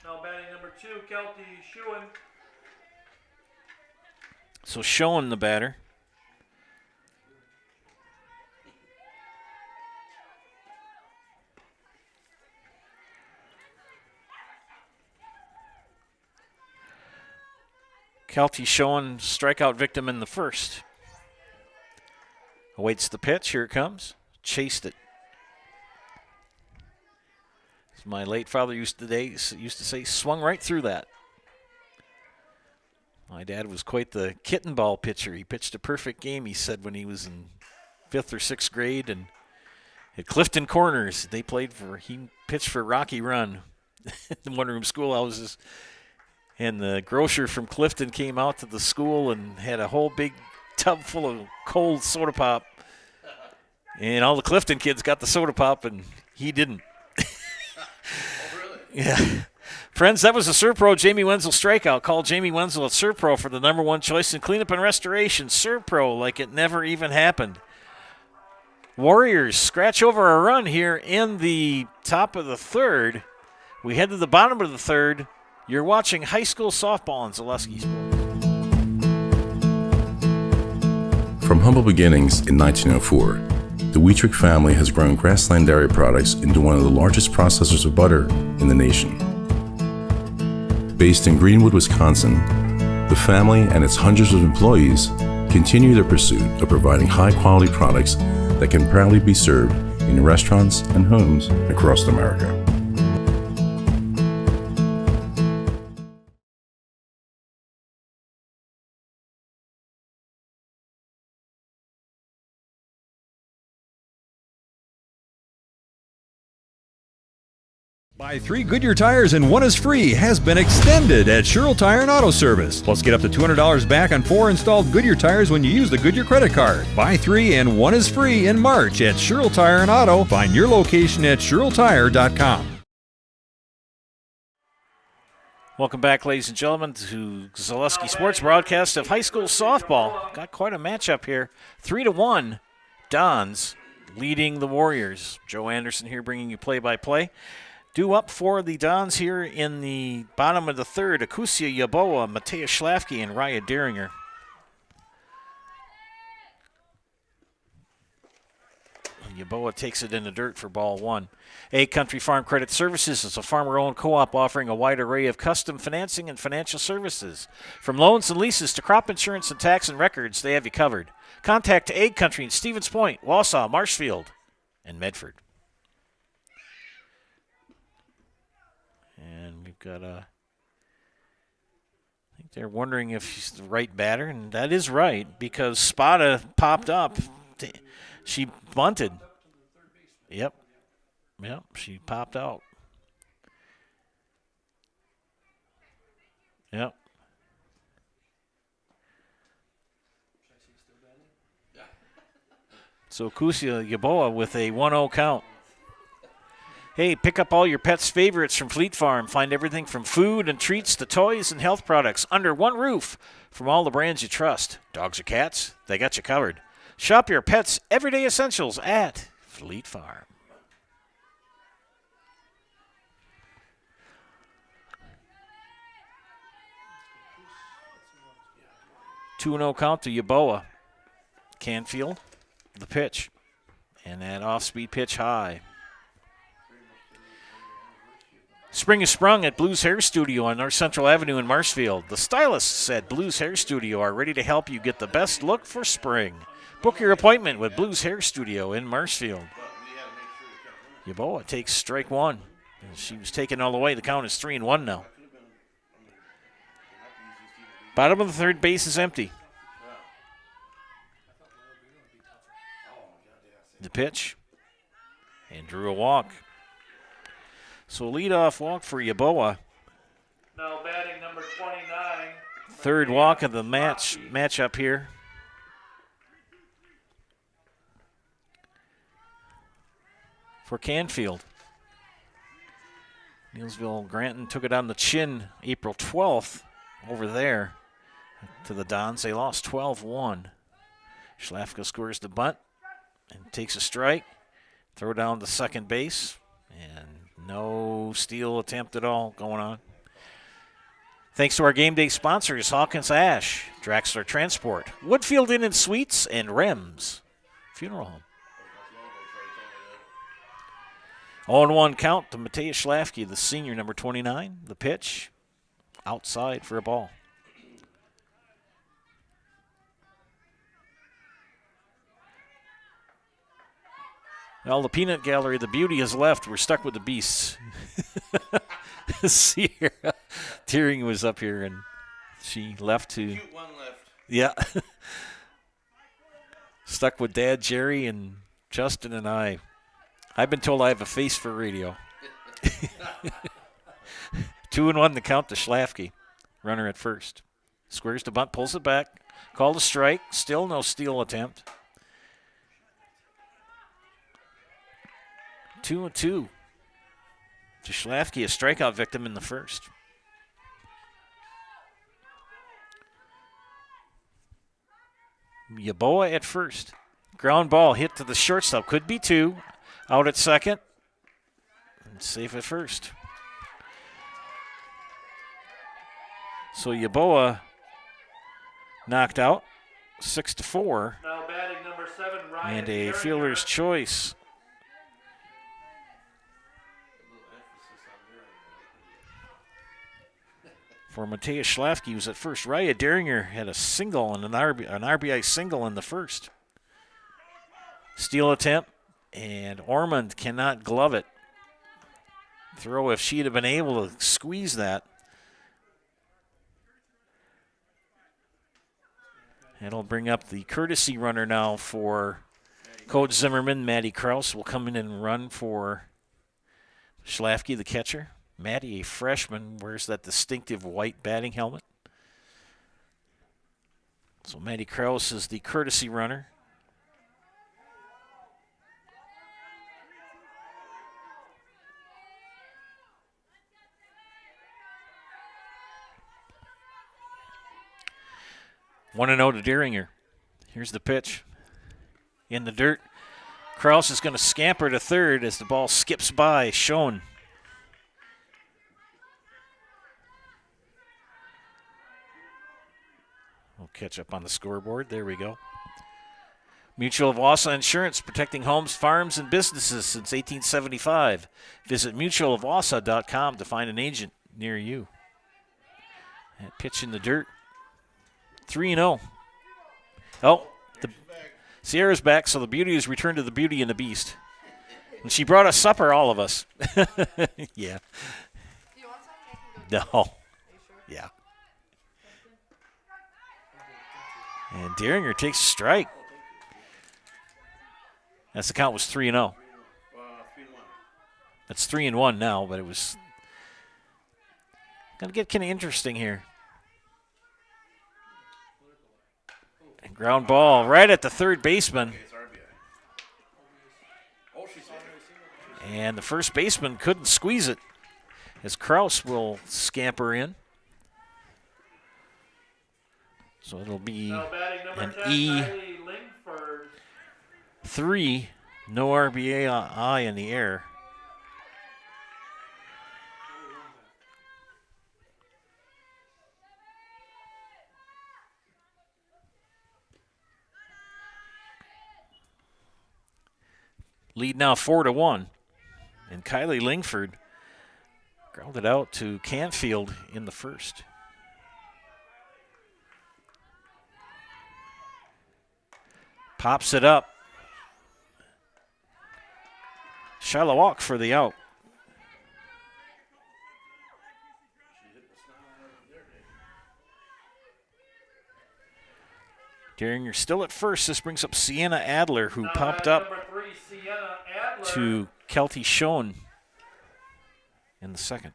Now batting number 2, Kelty Schuin. So Schoen the batter. Kelty Schoen, strikeout victim in the first. Awaits the pitch. Here it comes. Chased it. As my late father used to say, swung right through that. My dad was quite the kitten ball pitcher. He pitched a perfect game, he said, when he was in 5th or 6th grade. And at Clifton Corners, he pitched for Rocky Run in one-room schoolhouses. And the grocer from Clifton came out to the school and had a whole big tub full of cold soda pop. And all the Clifton kids got the soda pop, and he didn't. Yeah. Friends, that was a Serpro Jamie Wenzel strikeout. Call Jamie Wenzel at Serpro for the #1 choice in cleanup and restoration. Serpro, like it never even happened. Warriors scratch over a run here in the top of the third. We head to the bottom of the third. You're watching high school softball on Zaleski Sports. From humble beginnings in 1904, the Wheatrick family has grown Grassland Dairy Products into one of the largest processors of butter in the nation. Based in Greenwood, Wisconsin, the family and its hundreds of employees continue their pursuit of providing high-quality products that can proudly be served in restaurants and homes across America. Buy 3 Goodyear tires and 1 is free has been extended at Sherrill Tire and Auto Service. Plus, get up to $200 back on 4 installed Goodyear tires when you use the Goodyear credit card. Buy 3 and 1 is free in March at Sherrill Tire and Auto. Find your location at SherrillTire.com. Welcome back, ladies and gentlemen, to Zaleski Sports broadcast of high school softball. Got quite a matchup here. 3-1, Dons leading the Warriors. Joe Anderson here bringing you play-by-play. Due up for the Dons here in the bottom of the third, Akusia Yaboa, Matea Schlafke, and Raya Deringer. Yaboa takes it in the dirt for ball one. Egg Country Farm Credit Services is a farmer-owned co-op offering a wide array of custom financing and financial services. From loans and leases to crop insurance and tax and records, they have you covered. Contact Egg Country in Stevens Point, Wausau, Marshfield, and Medford. And we've got I think they're wondering if he's the right batter, and that is right because Spada popped up. She bunted. Yep, she popped out. Yep. So Kusia Yaboa with a 1-0 count. Hey, pick up all your pets' favorites from Fleet Farm. Find everything from food and treats to toys and health products under one roof from all the brands you trust. Dogs or cats, they got you covered. Shop your pets' everyday essentials at Fleet Farm. Two 2-0 count to Yaboa. Canfield, the pitch. And that off-speed pitch high. Spring is sprung at Blues Hair Studio on North Central Avenue in Marshfield. The stylists at Blues Hair Studio are ready to help you get the best look for spring. Book your appointment with Blues Hair Studio in Marshfield. Yaboa takes strike one. She was taken all the way. The count is 3-1 now. Bottom of the third, base is empty. The pitch. And drew a walk. So leadoff walk for Yaboa. Now batting number 29. Third walk of the matchup here. For Canfield. Neillsville Granton took it on the chin April 12th over there to the Dons. They lost 12-1. Schlafka scores the bunt and takes a strike. Throw down to second base. And no steal attempt at all going on. Thanks to our game day sponsors, Hawkins Ash, Draxler Transport, Woodfield Inn and Suites, and Rems Funeral Home. 0-1 count to Matea Schlafke, the senior, number 29. The pitch, outside for a ball. Well, the peanut gallery, the beauty has left. We're stuck with the beasts. Sierra Tearing was up here, and she left to. Cute one left. Yeah. Stuck with Dad, Jerry, and Justin and I. I've been told I have a face for radio. 2-1 the count to Schlafke. Runner at first. Squares the bunt, pulls it back. Called a strike. Still no steal attempt. 2-2 to Schlafke, a strikeout victim in the first. Yaboa at first. Ground ball hit to the shortstop. Could be two. Out at second. And safe at first. So Yaboa knocked out 6-4. Now batting number 7, Ryan And a Dearinger. fielder's choice. For Mateus Schlafke, who's at first. Raya Deringer had a single and an RBI single in the first. Steal attempt, and Ormond cannot glove it. Throw if she'd have been able to squeeze that. It'll bring up the courtesy runner now for Coach Zimmerman. Maddie Kraus will come in and run for Schlafke, the catcher. Maddie, a freshman, wears that distinctive white batting helmet. So Maddie Kraus is the courtesy runner. One and 0 to Dearinger. Here's the pitch. In the dirt. Kraus is going to scamper to third as the ball skips by Schoen. We'll catch up on the scoreboard. There we go. Mutual of Wausau Insurance, protecting homes, farms, and businesses since 1875. Visit mutualofwausau.com to find an agent near you. That pitch in the dirt. 3-0. Oh, the Sierra's back, so the beauty has returned to the Beauty and the Beast. And she brought us supper, all of us. Yeah. Do you want some? No. Yeah. And Dearinger takes a strike. That's the count was 3-0. That's 3-1 now, but it was going to get kind of interesting here. And ground ball right at the third baseman. And the first baseman couldn't squeeze it as Kraus will scamper in. So it'll be an 10, E3, no RBI in the air. Lead now 4-1. And Kylie Lingford grounded out to Canfield in the first. Pops it up. Shallow walk for the out. Dearinger still at first. This brings up Sienna Adler, who popped up number 3, Sienna Adler. to Kelty Schoen in the second.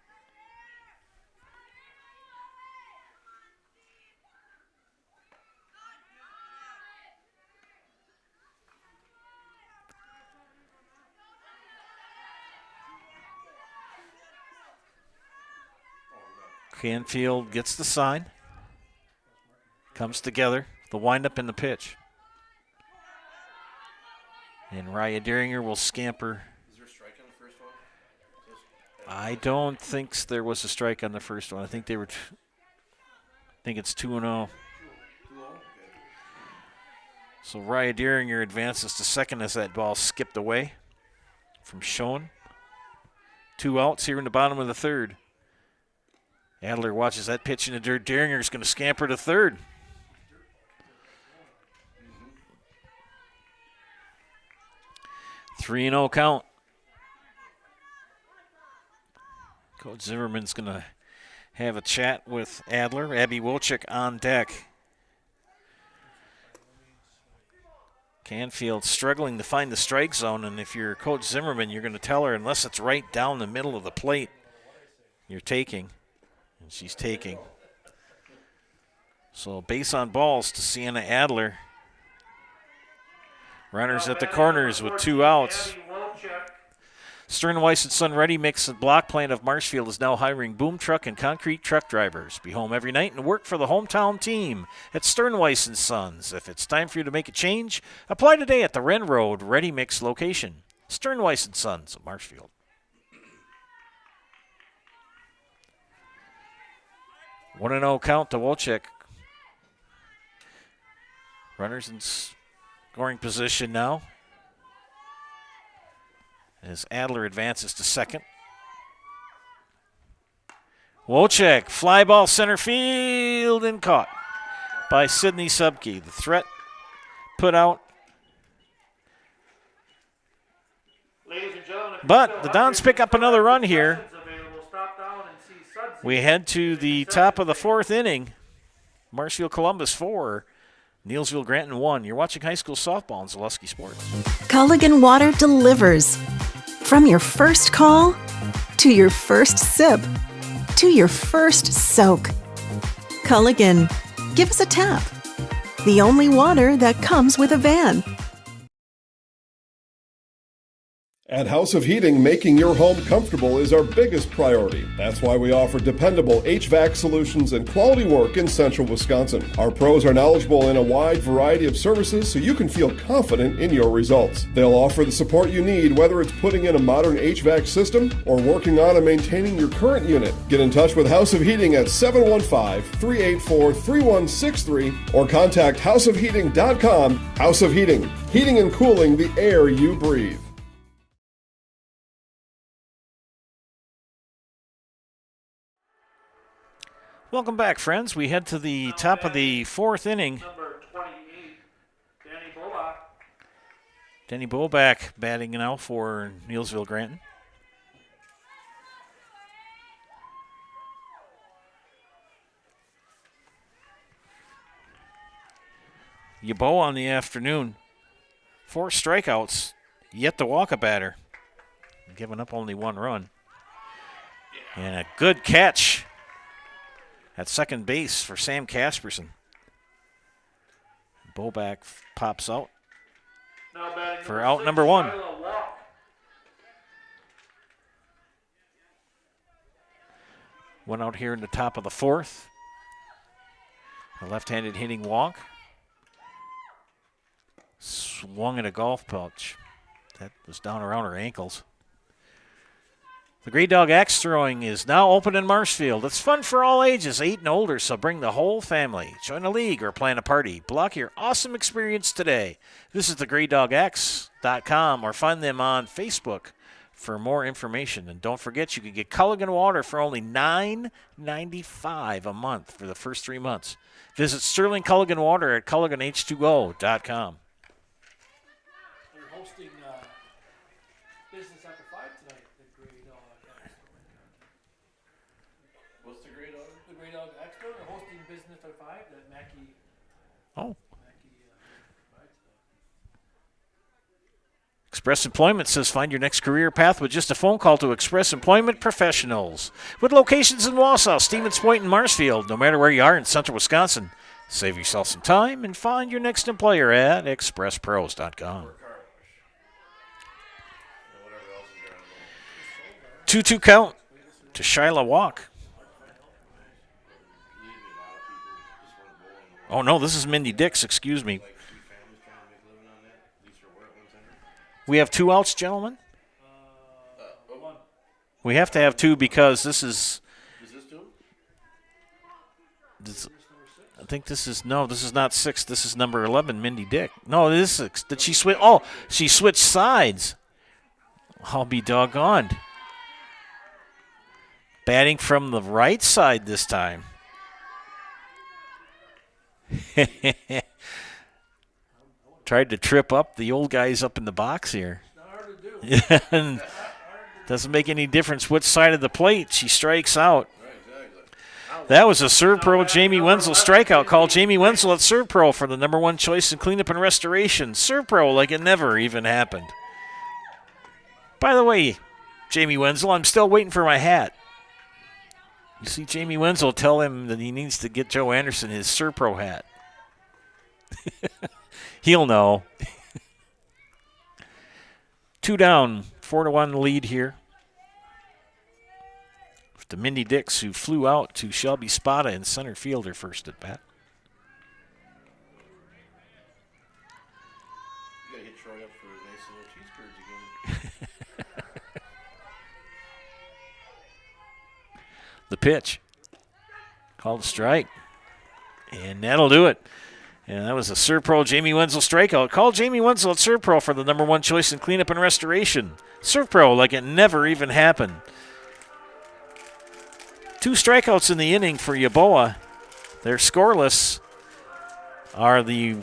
Canfield gets the sign. Comes together. The windup and the pitch. And Raya Dearinger will scamper. Is there a strike on the first one? I don't think there was a strike on the first one. I think they were. I think it's 2-0. So Raya Dearinger advances to second as that ball skipped away from Schoen. 2 outs here in the bottom of the third. Adler watches that pitch in the dirt. Dearinger is going to scamper to third. Mm-hmm. 3-0 count. Coach Zimmerman's going to have a chat with Adler. Abby Wilczek on deck. Canfield struggling to find the strike zone, and if you're Coach Zimmerman, you're going to tell her unless it's right down the middle of the plate, you're taking. And she's taking. So base on balls to Sienna Adler. Runners at the corners with 2 outs. Stern Weiss & Son Ready Mix and Block Plant of Marshfield is now hiring boom truck and concrete truck drivers. Be home every night and work for the hometown team at Stern Weiss & Sons. If it's time for you to make a change, apply today at the Wren Road Ready Mix location. Stern Weiss & Sons of Marshfield. 1-0 count to Wolchek. Runners in scoring position now as Adler advances to second. Wolchek, fly ball center field and caught by Sidney Subke. The threat put out. Ladies and gentlemen, But the Dons pick up another run here. We head to the top of the fourth inning. Marshfield Columbus 4, Neillsville Granton 1. You're watching high school softball on Zaleski Sports. Culligan Water delivers. From your first call, to your first sip, to your first soak. Culligan, give us a tap. The only water that comes with a van. At House of Heating, making your home comfortable is our biggest priority. That's why we offer dependable HVAC solutions and quality work in central Wisconsin. Our pros are knowledgeable in a wide variety of services so you can feel confident in your results. They'll offer the support you need, whether it's putting in a modern HVAC system or working on and maintaining your current unit. Get in touch with House of Heating at 715-384-3163 or contact houseofheating.com. House of Heating, heating and cooling the air you breathe. Welcome back, friends. We head to the top of the fourth inning. Number 28, Danny Bobach. Danny Bobach batting now for Neillsville Granton. Yabo on the afternoon. 4 strikeouts, yet to walk a batter. Giving up only 1 run. And a good catch at second base for Sam Casperson. Bobach pops out for out number 1. Went out here in the top of the fourth. A left-handed hitting walk. Swung at a golf pouch. That was down around her ankles. The Grey Dog Axe throwing is now open in Marshfield. It's fun for all ages, 8 and older, so bring the whole family. Join a league or plan a party. Block your awesome experience today. Visit thegreydogx.com or find them on Facebook for more information. And don't forget, you can get Culligan Water for only $9.95 a month for the first 3 months. Visit Sterling Culligan Water at culliganh2go.com. They're hosting Business After 5 tonight. What's the Grey Dog? The Grey Dog Expo. They're hosting Business After 5 at Mackey. Oh. Express Employment says find your next career path with just a phone call to Express Employment Professionals. With locations in Wausau, Stevens Point, and Marshfield, no matter where you are in central Wisconsin, save yourself some time and find your next employer at expresspros.com. 2-2 count to Shyla Walk. Oh, no, this is Mindy Dix, excuse me. We have 2 outs, gentlemen? We have to have 2 because this is... I think this is... No, this is not 6. This is number 11, Mindy Dick. No, it is 6. Did she switch? Oh, she switched sides. I'll be doggoned. Batting from the right side this time. Tried to trip up the old guys up in the box here. And doesn't make any difference which side of the plate she strikes out. That was a Serve Pro Jamie Wenzel strikeout call. Jamie Wenzel at Serve Pro for the number 1 choice in cleanup and restoration. Serve Pro like it never even happened. By the way, Jamie Wenzel, I'm still waiting for my hat. You see Jamie Wenzel, tell him that he needs to get Joe Anderson his Serve Pro hat. He'll know. 2 down, 4-1 lead here. To Mindy Dix, who flew out to Shelby Spada in center field her first at bat. You gotta hit Troy up for a nice little cheese curds again. The pitch. Called a strike. And that'll do it. And that was a Servpro Jamie Wenzel strikeout. Call Jamie Wenzel at Servpro for the #1 choice in cleanup and restoration. Servpro like it never even happened. 2 strikeouts in the inning for Yaboa. They're scoreless are the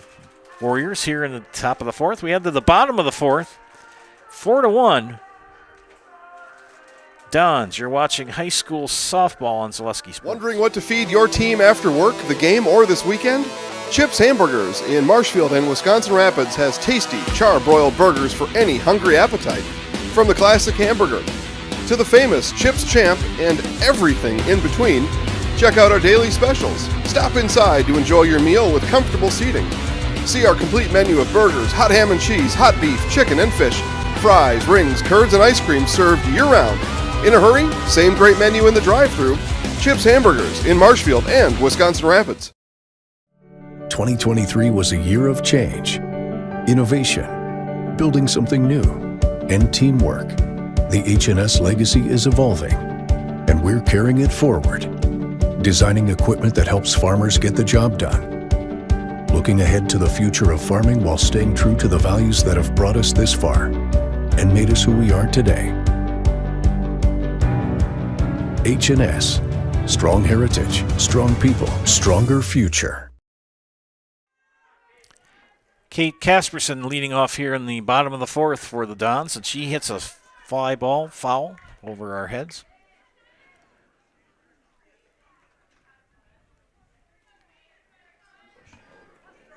Warriors here in the top of the 4th. We head to the bottom of the 4th. 4-1. Dons, you're watching high school softball on Zaleski Sports. Wondering what to feed your team after work, the game, or this weekend? Chips Hamburgers in Marshfield and Wisconsin Rapids has tasty, char-broiled burgers for any hungry appetite. From the classic hamburger to the famous Chips Champ and everything in between, check out our daily specials. Stop inside to enjoy your meal with comfortable seating. See our complete menu of burgers, hot ham and cheese, hot beef, chicken and fish, fries, rings, curds, and ice cream served year-round. In a hurry? Same great menu in the drive-thru. Chips Hamburgers in Marshfield and Wisconsin Rapids. 2023 was a year of change, innovation, building something new, and teamwork. The H&S legacy is evolving, and we're carrying it forward, designing equipment that helps farmers get the job done, looking ahead to the future of farming while staying true to the values that have brought us this far and made us who we are today. H&S, strong heritage, strong people, stronger future. Kate Casperson leading off here in the bottom of the 4th for the Dons, and she hits a fly ball foul over our heads.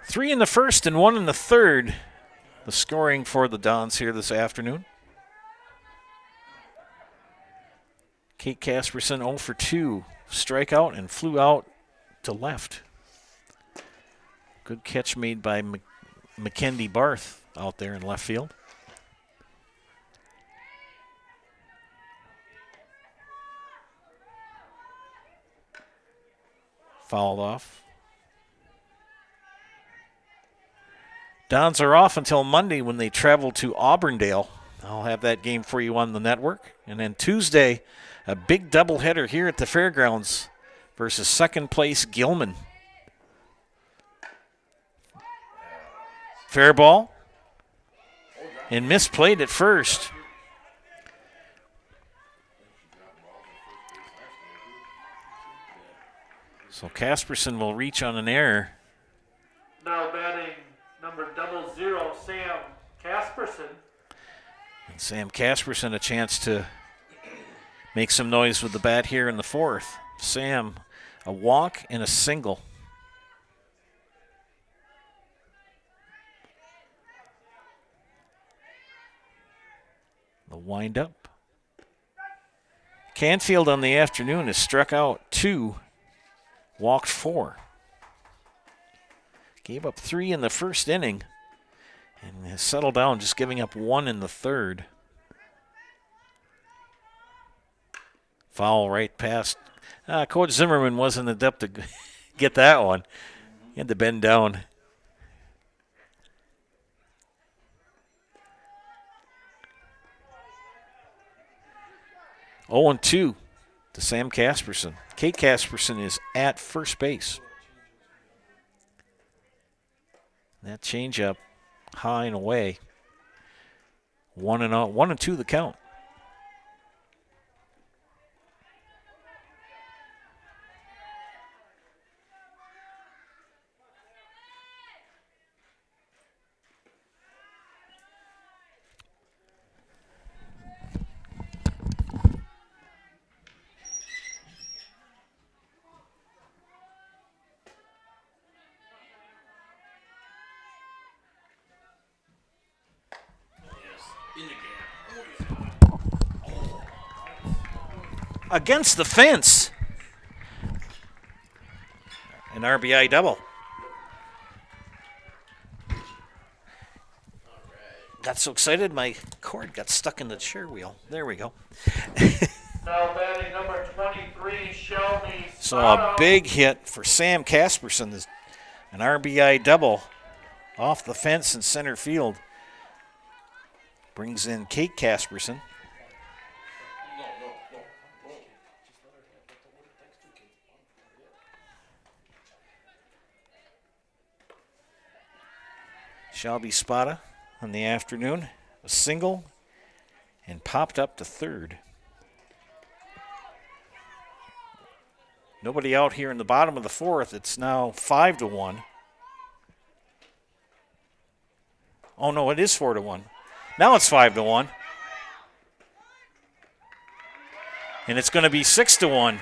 Three in the first and 1 in the third. The scoring for the Dons here this afternoon. Kate Casperson 0 for 2. Strikeout and flew out to left. Good catch made by Mackenzie Barth out there in left field. Fouled off. Dons are off until Monday when they travel to Auburndale. I'll have that game for you on the network. And then Tuesday, a big doubleheader here at the fairgrounds versus second place Gilman. Fair ball. And misplayed at first. So Casperson will reach on an error. Now batting number 00, Sam Casperson. And Sam Casperson a chance to make some noise with the bat here in the 4th. Sam, a walk and a single. The windup. Canfield on the afternoon has struck out 2, walked 4. Gave up 3 in the first inning and has settled down, just giving up 1 in the third. Foul right past. Coach Zimmerman wasn't adept to get that one. He had to bend down. Oh, 2 to Sam Casperson. Kate Casperson is at first base. That changeup high and away. 1-2 the count. Against the fence. An RBI double. Got so excited my cord got stuck in the chair wheel. There we go. Now batting number 23, Shelby. So a big hit for Sam Casperson. An RBI double off the fence in center field. Brings in Kate Casperson. Shelby Spada in the afternoon. A single and popped up to third. Nobody out here in the bottom of the fourth. It's now 5-1. Oh, no, it is 4-1. Now it's 5-1. And it's going to be 6-1.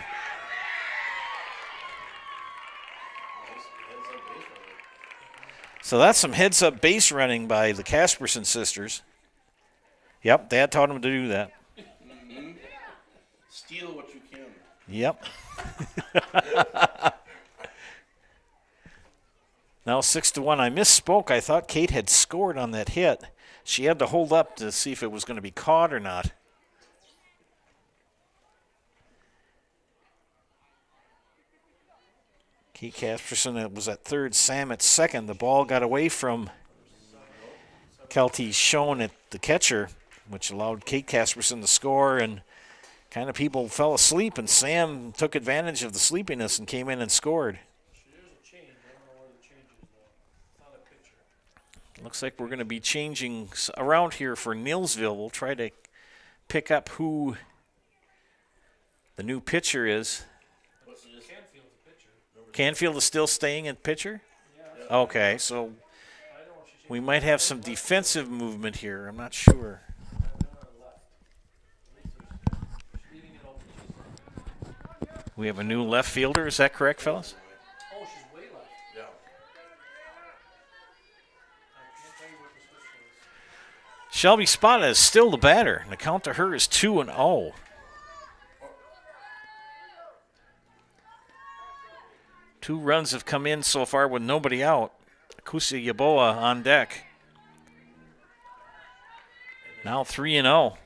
So that's some heads-up base running by the Casperson sisters. Yep, Dad taught them to do that. Mm-hmm. Steal what you can. Yep. Now 6-1. I misspoke. I thought Kate had scored on that hit. She had to hold up to see if it was going to be caught or not. Kate Casperson was at third, Sam at second. The ball got away from Kelty Schoen at the catcher, which allowed Kate Casperson to score, and kind of people fell asleep, and Sam took advantage of the sleepiness and came in and scored. Looks like we're going to be changing around here for Neillsville. We'll try to pick up who the new pitcher is. Canfield is still staying in pitcher? Okay, so we might have some defensive movement here. I'm not sure. We have a new left fielder. Is that correct, fellas? Oh, she's way left. Yeah. Shelby Spada is still the batter. And the count to her is 2-0. Two runs have come in so far with nobody out. Akusia Yaboa on deck. Now 3-0.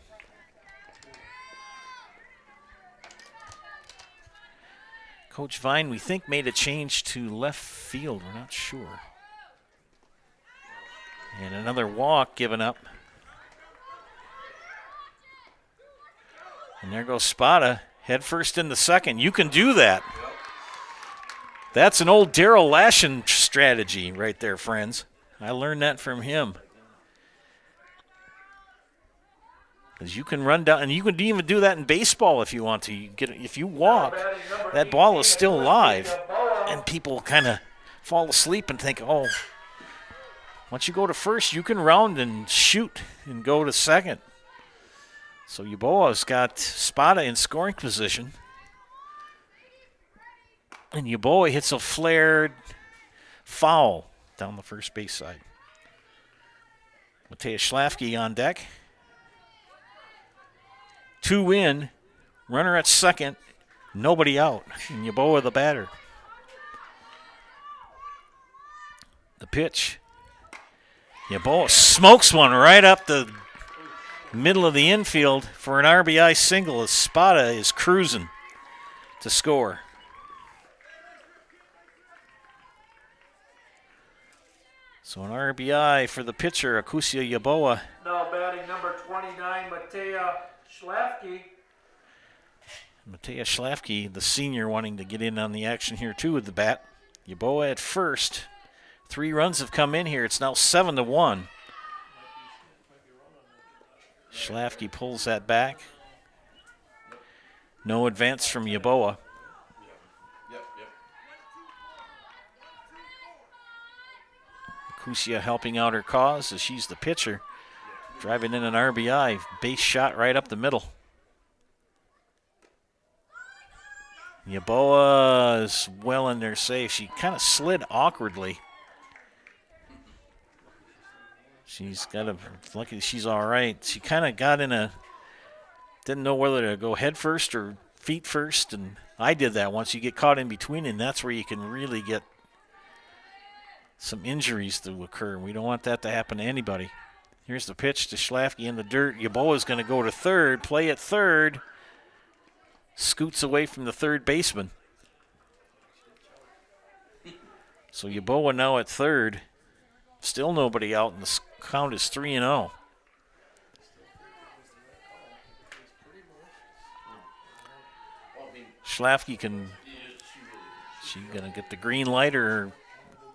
Coach Vine, we think, made a change to left field. We're not sure. And another walk given up. And there goes Spada, head first in the second. You can do that. That's an old Darrell Lashin strategy right there, friends. I learned that from him. Because you can run down, and you can even do that in baseball if you want to. If you walk, that ball is still alive, and people kind of fall asleep and think, oh, once you go to first, you can round and shoot and go to second. So Yaboa's got Spada in scoring position. And Yaboa hits a flared foul down the first base side. Matea Schlafke on deck. 2 in, runner at second, nobody out. And Yaboa the batter. The pitch. Yaboa smokes one right up the middle of the infield for an RBI single as Spada is cruising to score. So an RBI for the pitcher, Akusia Yaboa. Now batting number 29, Matea Schlafke. Matea Schlafke, the senior, wanting to get in on the action here too with the bat. Yaboa at first. 3 runs have come in here. It's now 7-1. Schlafke pulls that back. No advance from Yaboa. Akusia helping out her cause as she's the pitcher. Driving in an RBI. Base shot right up the middle. Yaboa is well in there safe. She kind of slid awkwardly. She's got a, lucky she's all right. She kind of got in a, didn't know whether to go head first or feet first, and I did that once. You get caught in between, and that's where you can really get some injuries to occur. We don't want that to happen to anybody. Here's the pitch to Schlafke in the dirt. Yaboa's going to go to third, play at third. Scoots away from the third baseman. So Yaboa now at third. Still nobody out, and the count is 3-0. Schlafke can, she going to get the green light or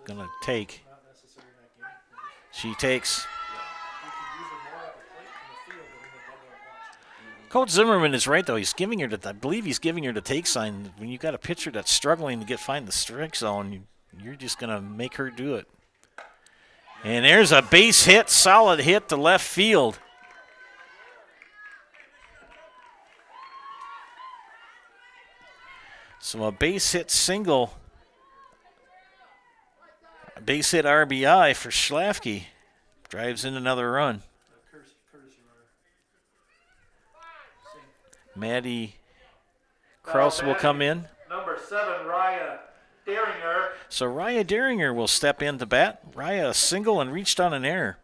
going to take? She takes. Coach Zimmerman is right, though. He's giving her I believe he's giving her the take sign. When you've got a pitcher that's struggling to find the strike zone, you're just going to make her do it. And there's a base hit, solid hit to left field. So a base hit single, a base hit RBI for Schlafke. Drives in another run. Maddie Krause will come in. Number 7, Raya Deringer. So Raya Deringer will step in to bat. Raya a single and reached on an error.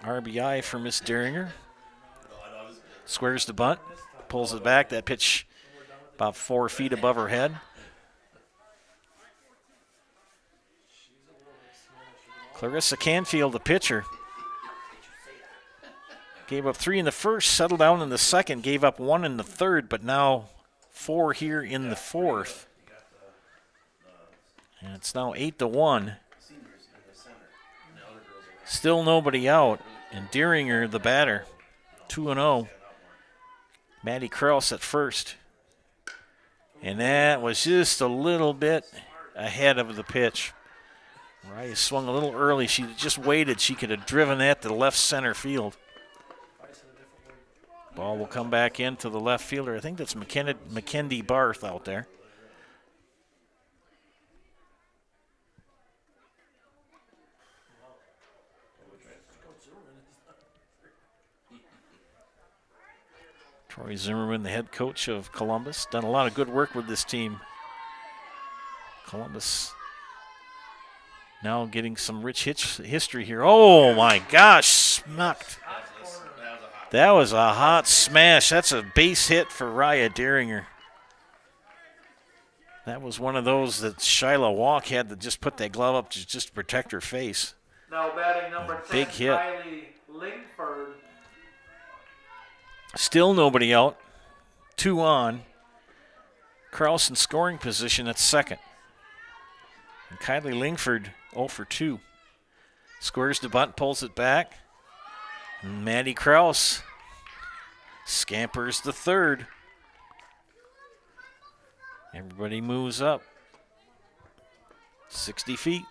RBI for Miss Deringer. Squares the bunt, pulls it back. That pitch about 4 feet above her head. Clarissa Canfield, the pitcher. Gave up 3 in the first, settled down in the second, gave up 1 in the third, but now 4 here in the fourth. And it's now 8-1. Still nobody out. And Deringer, the batter, 2-0. Maddie Krause at first. And that was just a little bit ahead of the pitch. Raya swung a little early. She just waited. She could have driven that to left center field. Ball will come back into the left fielder. I think that's Mackenzie Barth out there. Troy Zimmerman, the head coach of Columbus, done a lot of good work with this team. Columbus now getting some rich history here. Oh my gosh, smacked. That was a hot smash. That's a base hit for Raya Deringer. That was one of those that Shyla Walk had to just put that glove up to just protect her face. Now batting number 10, big hit. Kylie Lingford. Still nobody out. 2 on. Carlson scoring position at second. And Kylie Lingford 0 for 2. Squares the bunt, pulls it back. And Maddie Krause scampers the third. Everybody moves up. 60 feet.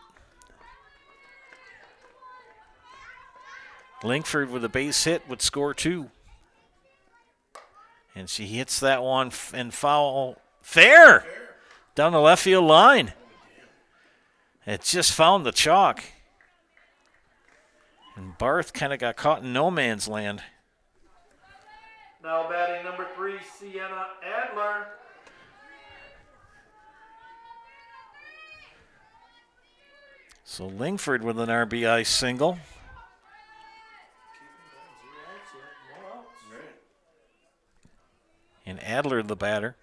Lingford with a base hit would score 2. And she hits that one and foul. Fair! Down the left field line. It just found the chalk. And Barth kind of got caught in no man's land. Now batting number 3, Sienna Adler. So Lingford with an RBI single. And Adler, the batter.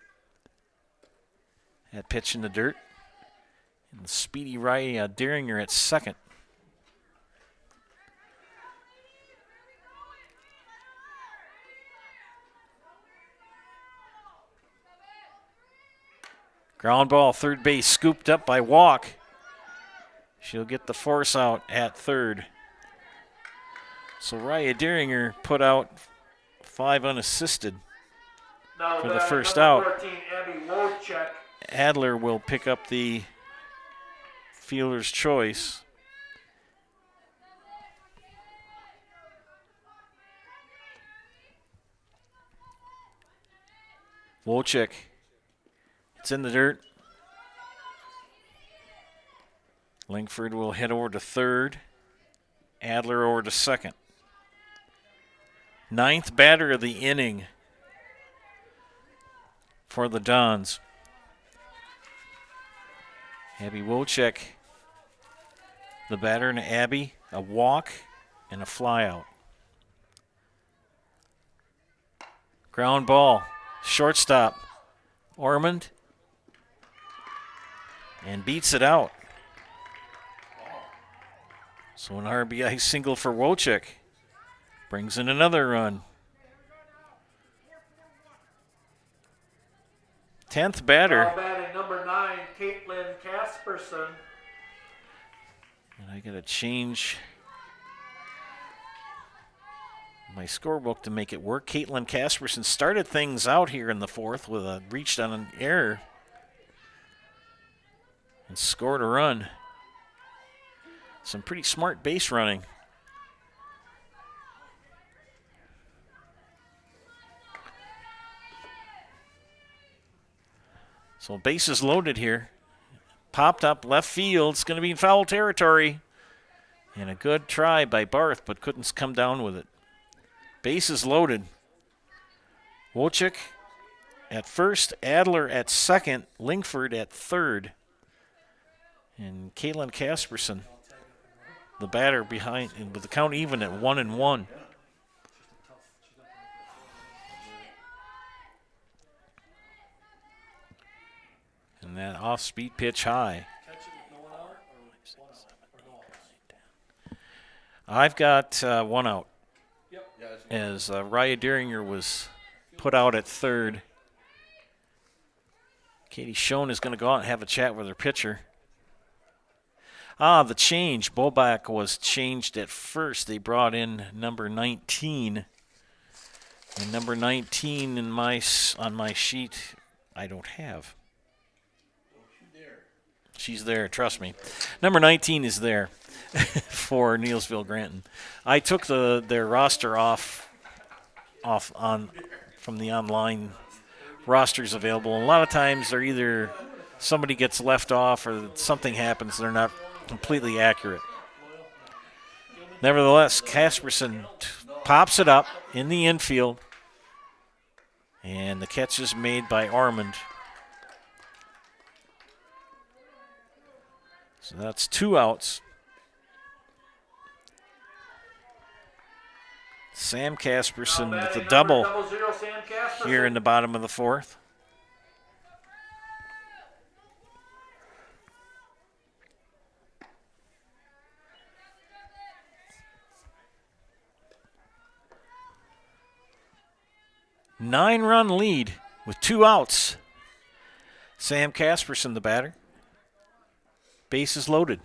That pitch in the dirt. And Speedy Raya Deringer at second. Ground ball, third base, scooped up by Walk. She'll get the force out at third. So Raya Deringer put out 5 unassisted for the first out. 14, Abby Wojcik. Adler will pick up the fielder's choice. Wojcik. It's in the dirt. Lingford will head over to third. Adler over to second. 9th batter of the inning for the Dons. Abby Wojcik, the batter, and Abby, a walk and a flyout. Ground ball, shortstop, Ormond, and beats it out. So an RBI single for Wojcik. Brings in another run. 10th batter. Now batting number 9, Caitlin Casperson. I got to change my scorebook to make it work. Caitlin Casperson started things out here in the fourth with a reached on an error and scored a run. Some pretty smart base running. So bases loaded here. Popped up left field. It's going to be in foul territory. And a good try by Barth, but couldn't come down with it. Bases loaded. Wojcik at first, Adler at second, Lingford at third. And Caitlin Casperson, the batter behind, with the count even at 1-1. And that off-speed pitch high. I've got one out. As Raya Deeringer was put out at third. Katie Schoen is going to go out and have a chat with her pitcher. The change. Bobak was changed at first. They brought in number 19. And number 19 on my sheet I don't have. She's there, trust me. Number 19 is there for Neillsville Granton. I took their roster off from the online rosters available. And a lot of times they're either somebody gets left off or something happens. They're not completely accurate. Nevertheless, Casperson pops it up in the infield. And the catch is made by Armand. So that's 2 outs. Sam Casperson with a double here in the bottom of the fourth. Nine-run lead with 2 outs. Sam Casperson, the batter. Bases loaded.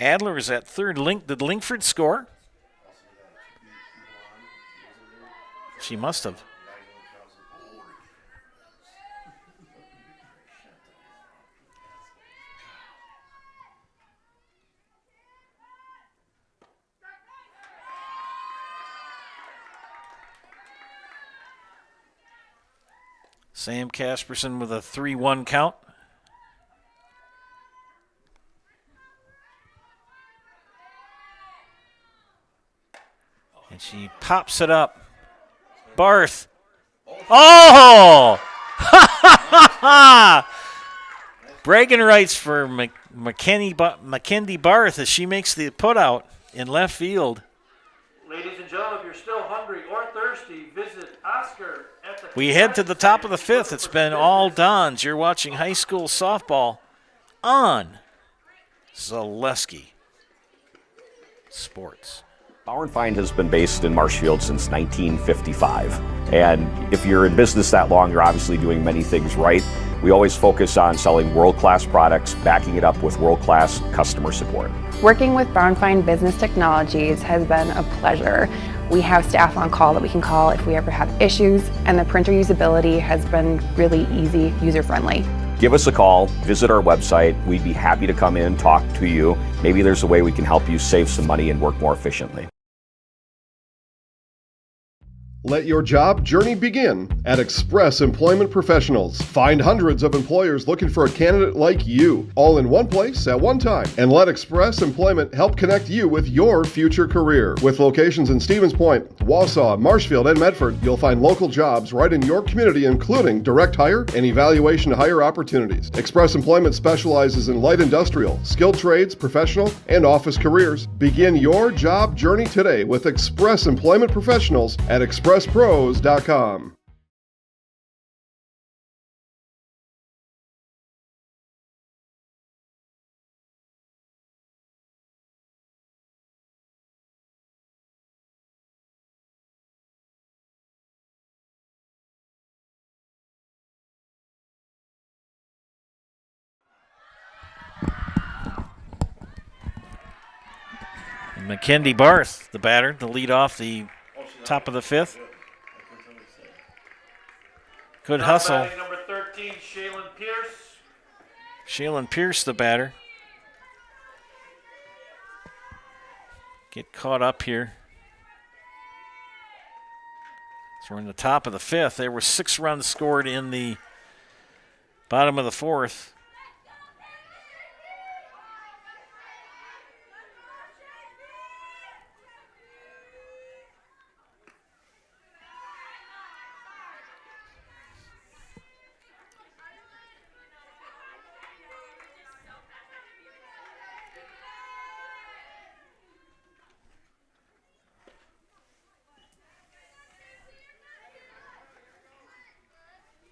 Adler is at third. Did Lingford score? She must have. Sam Casperson with a 3-1 count. And she pops it up. Barth. Oh! Bragging rights for Mackenzie Barth as she makes the putout in left field. Ladies and gentlemen, if you're still hungry or thirsty, visit Oscar at the... We head to the top of the fifth. It's been all Dons. You're watching high school softball on Zaleski Sports. Bauer & Feind has been based in Marshfield since 1955. And if you're in business that long, you're obviously doing many things right. We always focus on selling world-class products, backing it up with world-class customer support. Working with Bauer & Feind Business Technologies has been a pleasure. We have staff on call that we can call if we ever have issues, and the printer usability has been really easy, user-friendly. Give us a call, visit our website. We'd be happy to come in, talk to you. Maybe there's a way we can help you save some money and work more efficiently. Let your job journey begin at Express Employment Professionals. Find hundreds of employers looking for a candidate like you, all in one place at one time. And let Express Employment help connect you with your future career. With locations in Stevens Point, Wausau, Marshfield, and Medford, you'll find local jobs right in your community, including direct hire and evaluation to hire opportunities. Express Employment specializes in light industrial, skilled trades, professional, and office careers. Begin your job journey today with Express Employment Professionals at Express PressPros.com. McKendy Barth, the batter, to lead off the top of the fifth. Good Now hustle. batting number 13, Shaylin Pierce. Shaylin Pierce, the batter. Get caught up here. So we're in the top of the fifth. There were 6 runs scored in the bottom of the fourth.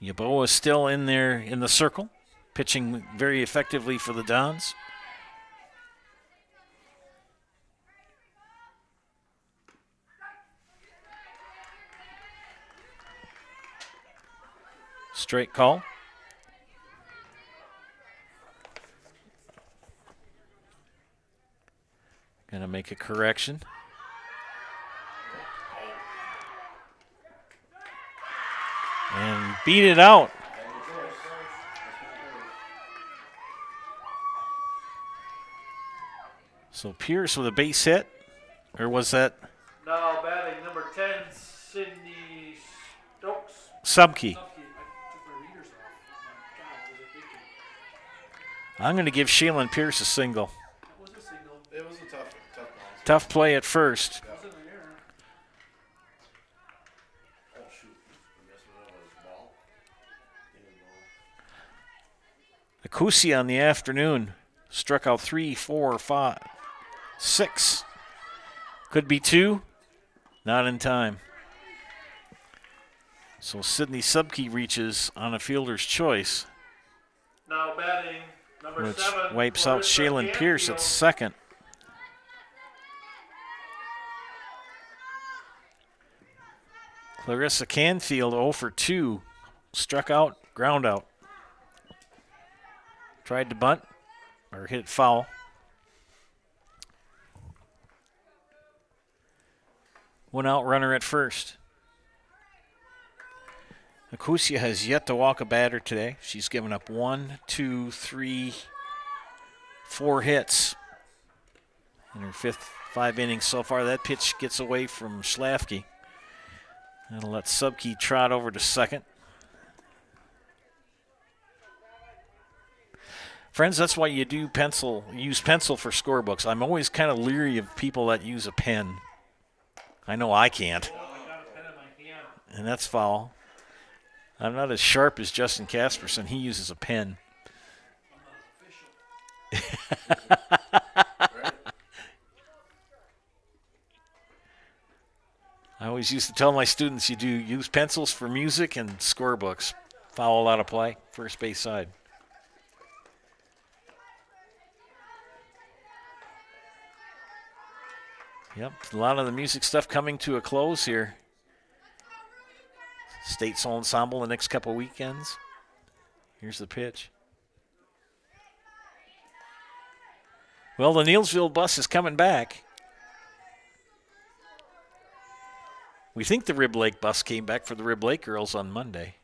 Yeboah is still in there in the circle, pitching very effectively for the Dons. Straight call. Gonna make a correction. And beat it out. So Pierce with a base hit, or was that Now batting number 10, Sydney Stokes. Subke? I'm going to give Shaylin Pierce a single. It was a tough bounce. Tough play at first. Akusi on the afternoon struck out 3, 4, 5, 6. Could be 2. Not in time. So Sydney Subke reaches on a fielder's choice, Now batting number which 7, wipes out Clarissa Shaylin Pierce at Canfield. second. Clarissa Canfield 0 for 2. Struck out, ground out. Tried to bunt or hit it foul. One out runner at first. Akusia has yet to walk a batter today. She's given up 1, 2, 3, 4 hits in her 5 innings so far. That pitch gets away from Schlafke. That'll let Subke trot over to second. Friends, that's why you use pencil for scorebooks. I'm always kind of leery of people that use a pen. I know I can't. And that's foul. I'm not as sharp as Justin Casperson. He uses a pen. I always used to tell my students you do use pencils for music and scorebooks. Foul out of play, first base side. Yep, a lot of the music stuff coming to a close here. State Soul Ensemble the next couple weekends. Here's the pitch. Well, the Neillsville bus is coming back. We think the Rib Lake bus came back for the Rib Lake girls on Monday.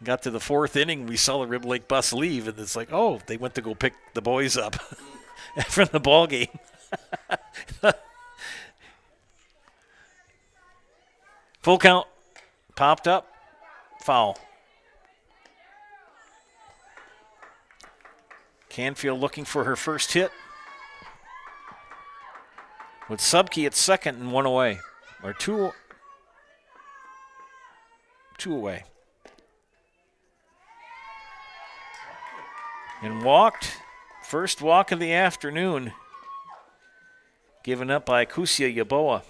Got to the 4th inning, we saw the Rib Lake bus leave, and it's like, oh, they went to go pick the boys up from the ball game. Full count, popped up, foul. Canfield looking for her first hit. With Subke at second and 1 away, or two away. And walked, first walk of the afternoon, given up by Kusia Yeboah.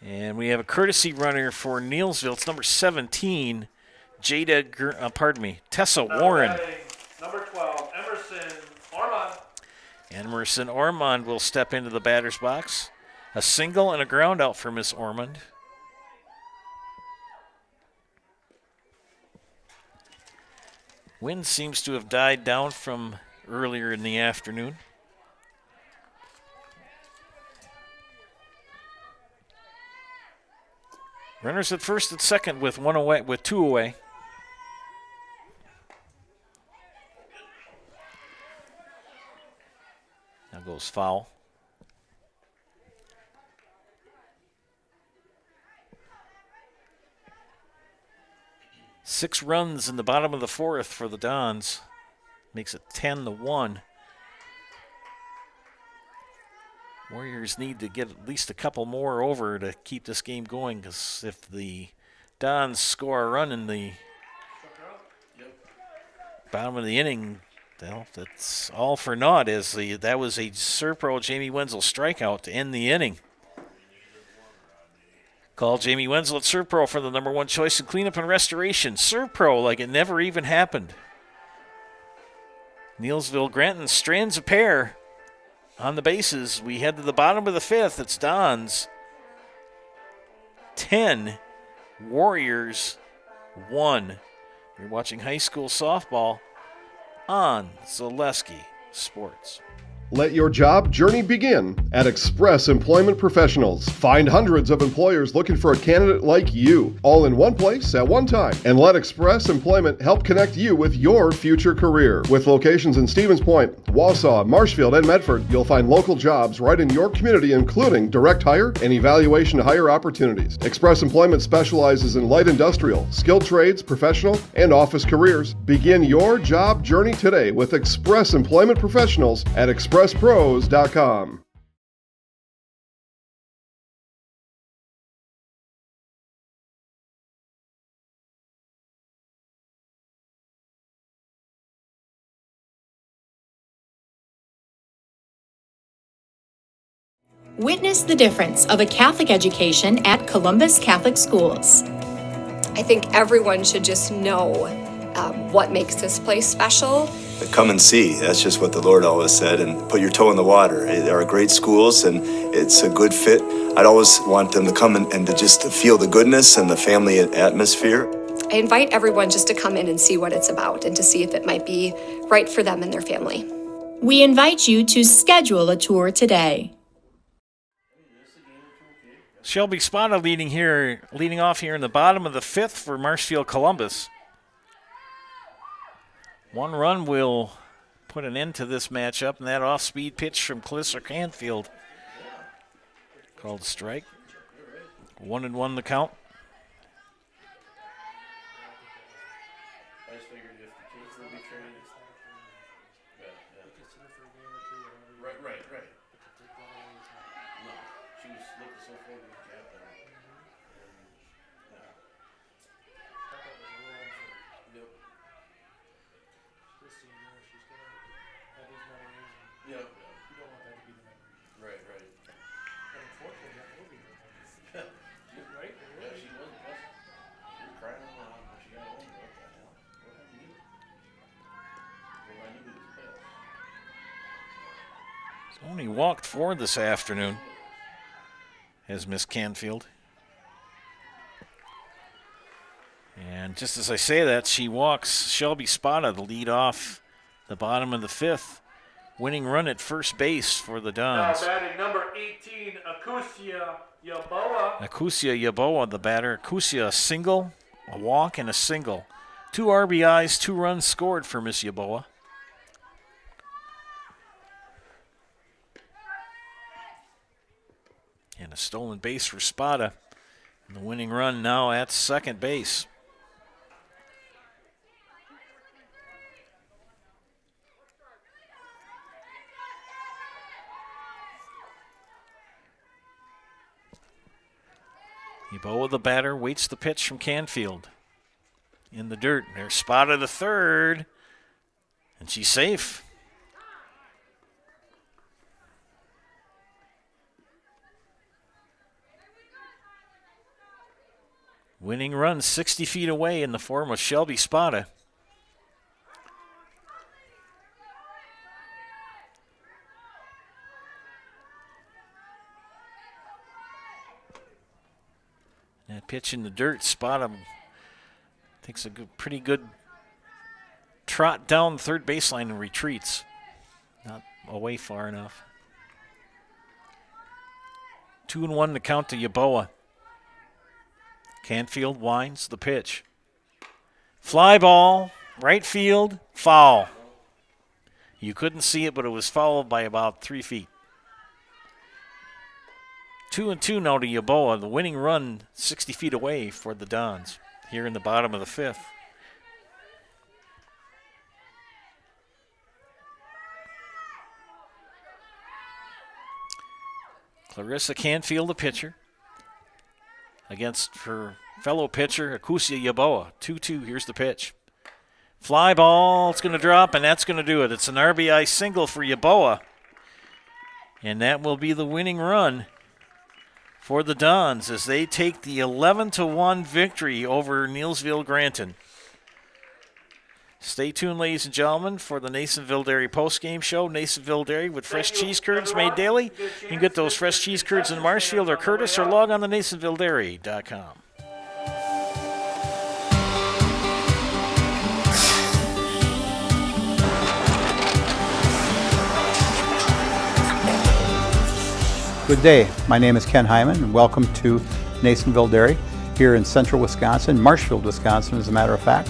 And we have a courtesy runner for Neillsville. It's number 17, Tessa Warren. Number 12, Emerson Ormond. Emerson Ormond will step into the batter's box. A single and a ground out for Miss Ormond. Wind seems to have died down from earlier in the afternoon. Runners at first and second with two away. Now goes foul. Six runs in the bottom of the fourth for the Dons. Makes it 10-1. Warriors need to get at least a couple more over to keep this game going, because if the Dons score a run in the bottom of the inning, well, that's all for naught, as that was a Serpro Jamie Wenzel strikeout to end the inning. Call Jamie Wenzel at Serpro for the number 1 choice in cleanup and restoration. Serpro like it never even happened. Neillsville Granton strands a pair on the bases. We head to the bottom of the fifth. It's Dons 10, Warriors 1. You're watching high school softball on Zaleski Sports. Let your job journey begin at Express Employment Professionals. Find hundreds of employers looking for a candidate like you, all in one place at one time. And let Express Employment help connect you with your future career. With locations in Stevens Point, Wausau, Marshfield, and Medford, you'll find local jobs right in your community, including direct hire and evaluation to hire opportunities. Express Employment specializes in light industrial, skilled trades, professional, and office careers. Begin your job journey today with Express Employment Professionals at expresspros.com. Witness the difference of a Catholic education at Columbus Catholic Schools. I think everyone should just know what makes this place special. Come and see. That's just what the Lord always said, and put your toe in the water. There are great schools, and it's a good fit. I'd always want them to come and to just to feel the goodness and the family atmosphere. I invite everyone just to come in and see what it's about and to see if it might be right for them and their family. We invite you to schedule a tour today. Shelby Spada leading off here in the bottom of the fifth for Marshfield Columbus. One run will put an end to this matchup, and that off-speed pitch from Clisser Canfield called strike. 1-1 the count. I just figured if the kids will be traded, right. No, she was looking so forward to the captain. Yep. Yeah. You don't want that to be the memory. Right. But unfortunately, that will be the memory. She was right. Yeah, she was. She was crying out when she got home. What the hell? What happened to you? Well, I knew he was pissed. He's only walked 4 this afternoon, has Miss Canfield. And just as I say that, she walks Shelby Spada to lead off the bottom of the fifth. Winning run at first base for the Dons. Now batting number 18, Akusia Yaboa. Akusia Yaboa, the batter. Akusia, a single, a walk, and a single. 2 RBIs, 2 runs scored for Miss Yaboa. And a stolen base for Spada. And the winning run now at second base. Yeboah, the batter, waits the pitch from Canfield. In the dirt. There's Spada the third. And she's safe. Winning run 60 feet away in the form of Shelby Spada. That pitch in the dirt, Spada takes a pretty good trot down the third baseline and retreats. Not away far enough. 2-1 to count to Yeboah. Canfield winds the pitch. Fly ball, right field, foul. You couldn't see it, but it was fouled by about 3 feet. 2-2 now to Yeboah. The winning run 60 feet away for the Dons here in the bottom of the fifth. Clarissa Canfield, the pitcher, against her fellow pitcher, Akusia Yeboah. 2-2, here's the pitch. Fly ball, it's going to drop, and that's going to do it. It's an RBI single for Yeboah. And that will be the winning run for the Dons as they take the 11-1 victory over Neillsville Granton. Stay tuned, ladies and gentlemen, for the Neillsville Dairy postgame show. Neillsville Dairy with fresh cheese curds made daily. You can get those fresh cheese curds in Marshfield or Curtis, or log on to NeillsvilleDairy.com. Good day. My name is Ken Hyman, and welcome to Neillsville Dairy here in central Wisconsin, Marshfield, Wisconsin, as a matter of fact.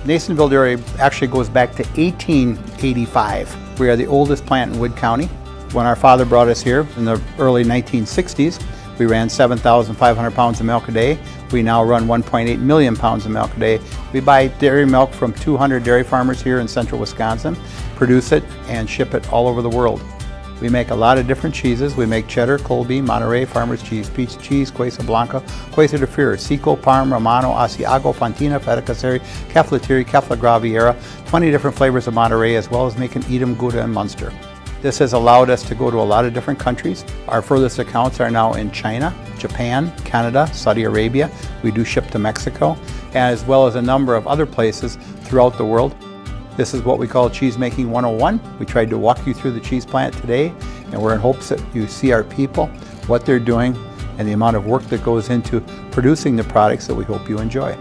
Neillsville Dairy actually goes back to 1885. We are the oldest plant in Wood County. When our father brought us here in the early 1960s, we ran 7,500 pounds of milk a day. We now run 1.8 million pounds of milk a day. We buy dairy milk from 200 dairy farmers here in central Wisconsin, produce it, and ship it all over the world. We make a lot of different cheeses. We make cheddar, Colby, Monterey, Farmer's Cheese, Pizza Cheese, Quesa Blanca, Quesa de Freer, Seco, Parm, Romano, Asiago, Fontina, Feta Caseri, Caflateri, Cafla Graviera, 20 different flavors of Monterey, as well as making Edam, Gouda, and Munster. This has allowed us to go to a lot of different countries. Our furthest accounts are now in China, Japan, Canada, Saudi Arabia. We do ship to Mexico, as well as a number of other places throughout the world. This is what we call Cheese Making 101. We tried to walk you through the cheese plant today, and we're in hopes that you see our people, what they're doing, and the amount of work that goes into producing the products that we hope you enjoy.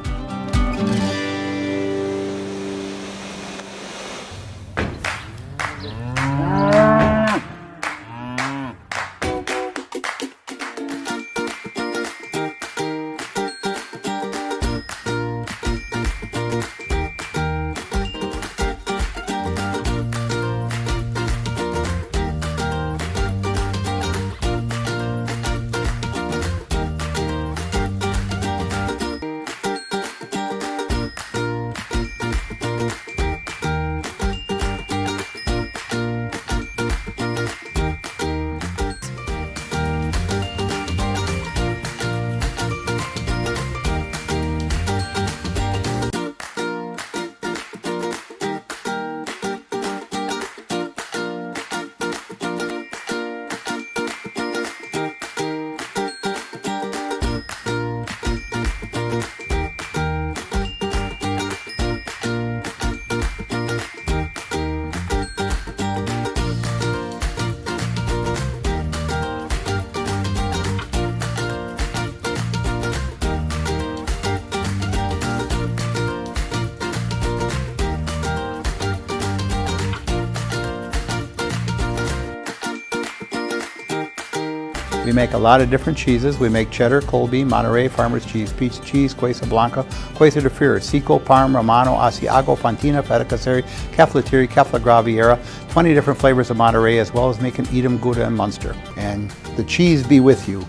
We make a lot of different cheeses. We make cheddar, Colby, Monterey, Farmer's Cheese, Pizza Cheese, Quesa Blanca, Quesa de Freer, Seco, Parm, Romano, Asiago, Fontina, Feta Caseri, Caflateri, Cafla Graviera, 20 different flavors of Monterey, as well as making Edam, Gouda, and Munster. And the cheese be with you.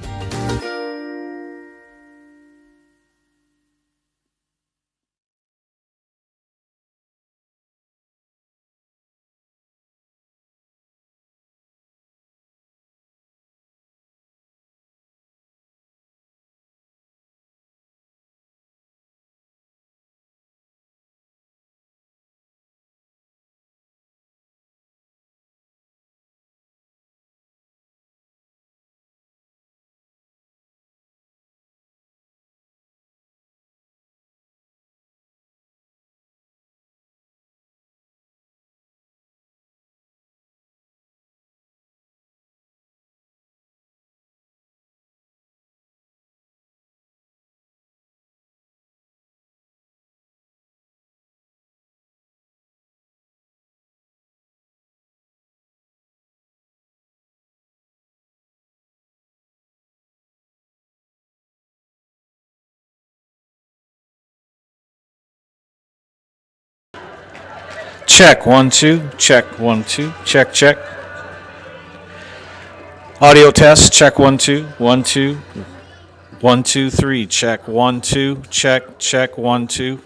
Check 1 2. Check 1 2. Check check. Audio test. Check 1 2. 1 2. 1 2 3. Check 1 2. Check check 1 2.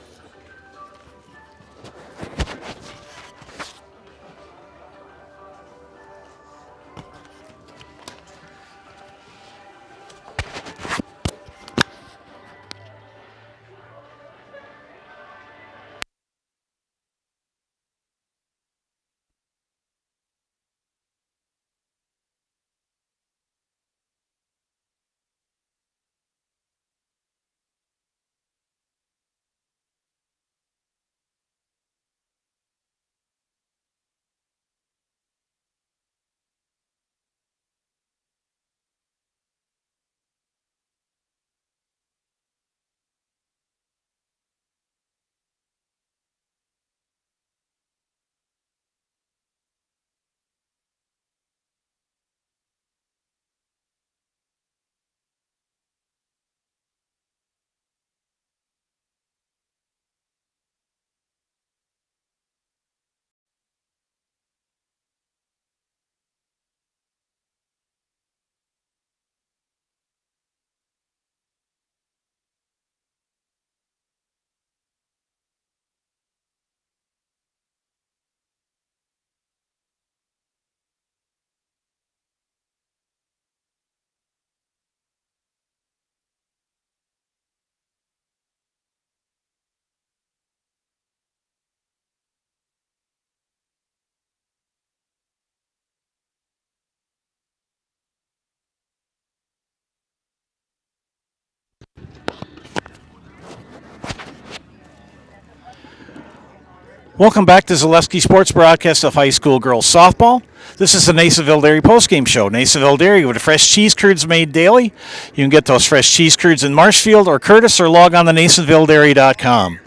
Welcome back to Zaleski Sports broadcast of high school girls softball. This is the Neillsville Dairy postgame show. Neillsville Dairy with fresh cheese curds made daily. You can get those fresh cheese curds in Marshfield or Curtis, or log on to NeillsvilleDairy.com.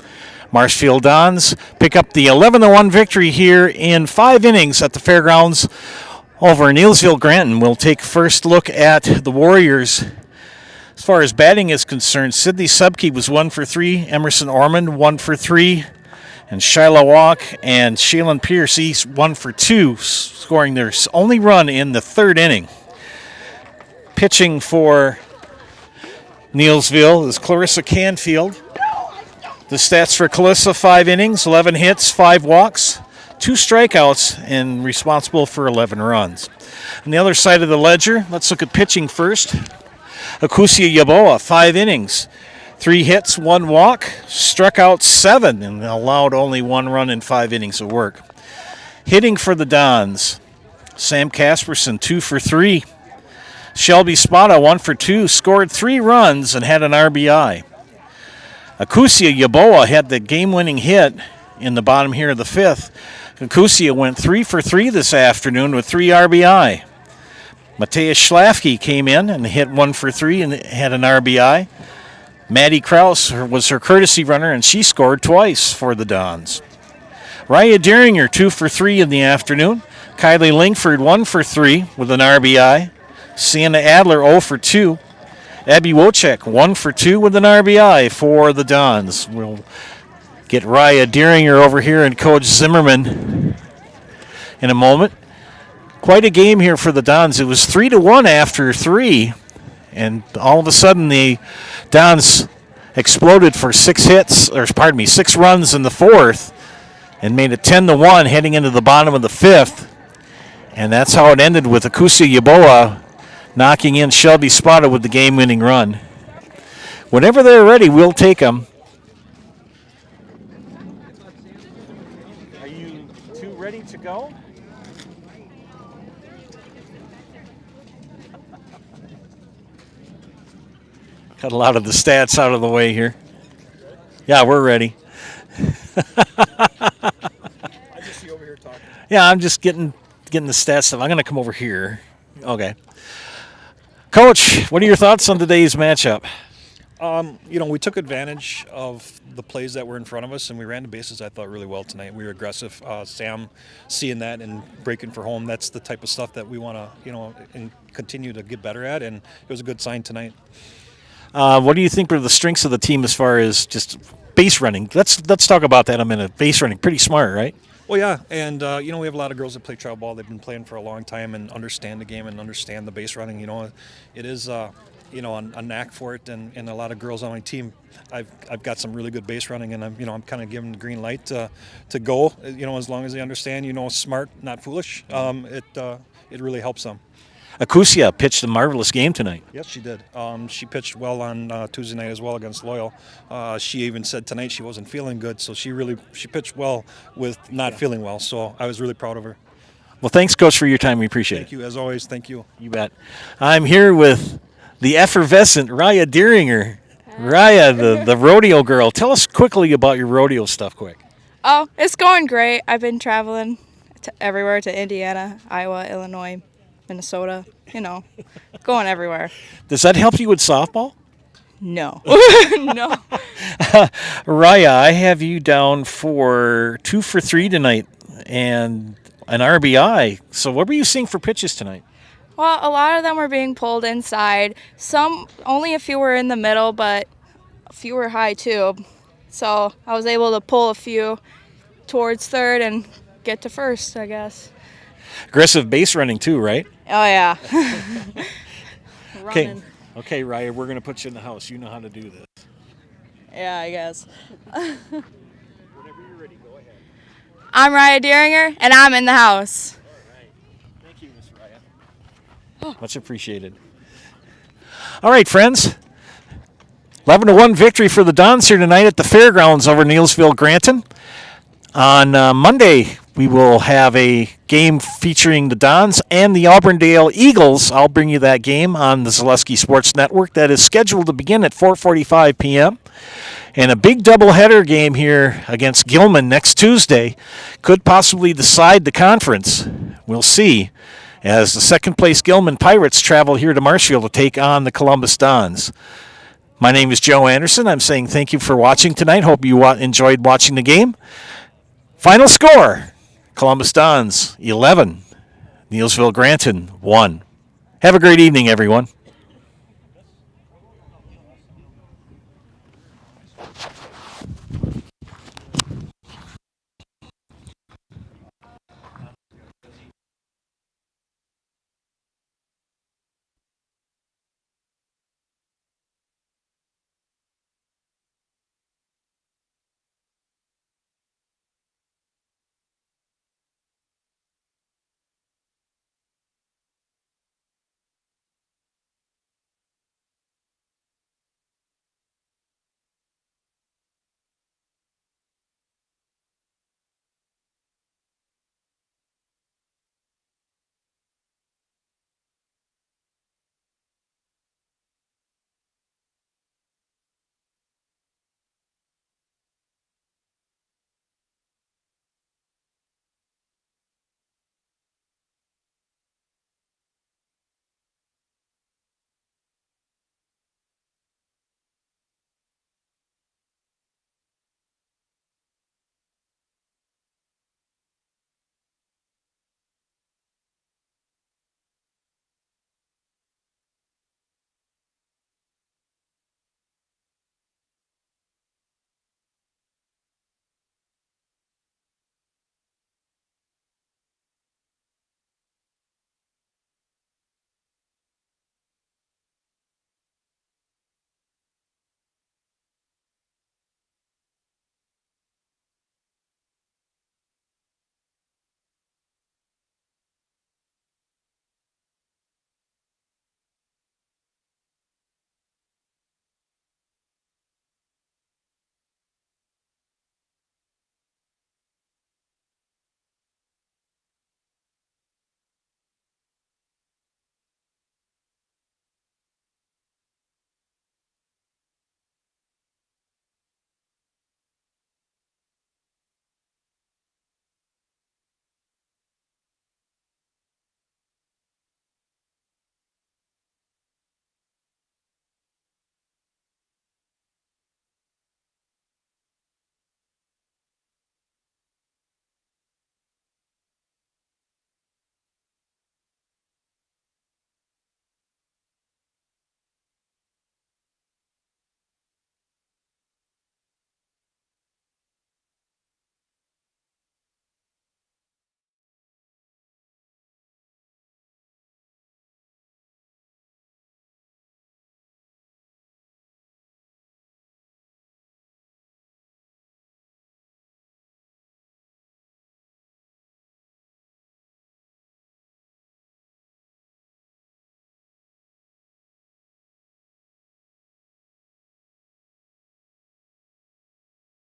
Marshfield Dons pick up the 11-1 victory here in 5 innings at the fairgrounds over in Neillsville. Granton. We'll take first look at the Warriors. As far as batting is concerned, Sydney Subke was 1 for 3. Emerson Ormond 1 for 3. And Shiloh Walk and Shaylin Pierce, he's 1 for 2, scoring their only run in the 3rd inning. Pitching for Neillsville is Clarissa Canfield. The stats for Clarissa: 5 innings, 11 hits, 5 walks, 2 strikeouts, and responsible for 11 runs. On the other side of the ledger, let's look at pitching first. Akusia Yaboa, 5 innings. 3 hits, 1 walk, struck out 7, and allowed only 1 run in 5 innings of work. Hitting for the Dons, Sam Casperson, 2 for 3. Shelby Spada, 1 for 2, scored 3 runs and had an RBI. Akusia Yaboa had the game-winning hit in the bottom here of the 5th. Akusia went 3 for 3 this afternoon with 3 RBI. Mateus Schlafke came in and hit 1 for 3 and had an RBI. Maddie Krause was her courtesy runner, and she scored twice for the Dons. Raya Deeringer, 2 for 3 in the afternoon. Kylie Lingford, 1 for 3 with an RBI. Sienna Adler, 0 for 2. Abby Wojcik, 1 for 2 with an RBI for the Dons. We'll get Raya Deeringer over here and Coach Zimmerman in a moment. Quite a game here for the Dons. It was 3-1 after 3. And all of a sudden, the Dons exploded for 6 runs in the 4th, and made it 10-1 heading into the bottom of the 5th. And that's how it ended, with Akusia Yaboa knocking in Shelby Spada with the game-winning run. Whenever they're ready, we'll take them. Are you 2 ready to go? Got a lot of the stats out of the way here. Yeah, we're ready. I just see you over here talking. Yeah, I'm just getting the stats stuff. I'm going to come over here. Okay. Coach, what are your thoughts on today's matchup? We took advantage of the plays that were in front of us, and we ran the bases, I thought, really well tonight. We were aggressive. Sam seeing that and breaking for home, that's the type of stuff that we want to, and continue to get better at, and it was a good sign tonight. What do you think were the strengths of the team as far as just base running? Let's talk about that a minute. Base running, pretty smart, right? Well, yeah, and you know, we have a lot of girls that play travel ball. They've been playing for a long time and understand the game and understand the base running. You know, it is you know, a knack for it, and a lot of girls on my team. I've got some really good base running, and I'm kind of giving the green light to go. You know, as long as they understand, you know, smart, not foolish. It really helps them. Akusia pitched a marvelous game tonight. Yes, she did. She pitched well on Tuesday night as well against Loyal. She even said tonight she wasn't feeling good, so she pitched well with not feeling well. So I was really proud of her. Well, thanks, Coach, for your time. We appreciate it. Thank you, as always. Thank you. You bet. I'm here with the effervescent Raya Deeringer. Raya, the rodeo girl. Tell us quickly about your rodeo stuff, quick. Oh, it's going great. I've been traveling everywhere, to Indiana, Iowa, Illinois, Minnesota, you know, going everywhere. Does that help you with softball? No. No. Raya, I have you down for 2 for 3 tonight and an RBI. So what were you seeing for pitches tonight? Well, a lot of them were being pulled inside. Only a few were in the middle, but a few were high too. So I was able to pull a few towards third and get to first, I guess. Aggressive base running too, right? Oh, yeah. Okay, Raya, we're going to put you in the house. You know how to do this. Yeah, I guess. Whenever you're ready, go ahead. I'm Raya Deeringer, and I'm in the house. Thank you, Miss Raya. Much appreciated. All right, friends. 11-1 victory for the Dons here tonight at the fairgrounds over Neillsville, Granton. On Monday, we will have a game featuring the Dons and the Auburndale Eagles. I'll bring you that game on the Zaleski Sports Network. That is scheduled to begin at 4:45 p.m. And a big doubleheader game here against Gilman next Tuesday could possibly decide the conference. We'll see, as the second-place Gilman Pirates travel here to Marshfield to take on the Columbus Dons. My name is Joe Anderson. I'm saying thank you for watching tonight. Hope you enjoyed watching the game. Final score, Columbus Dons 11, Neillsville Granton 1. Have a great evening, everyone.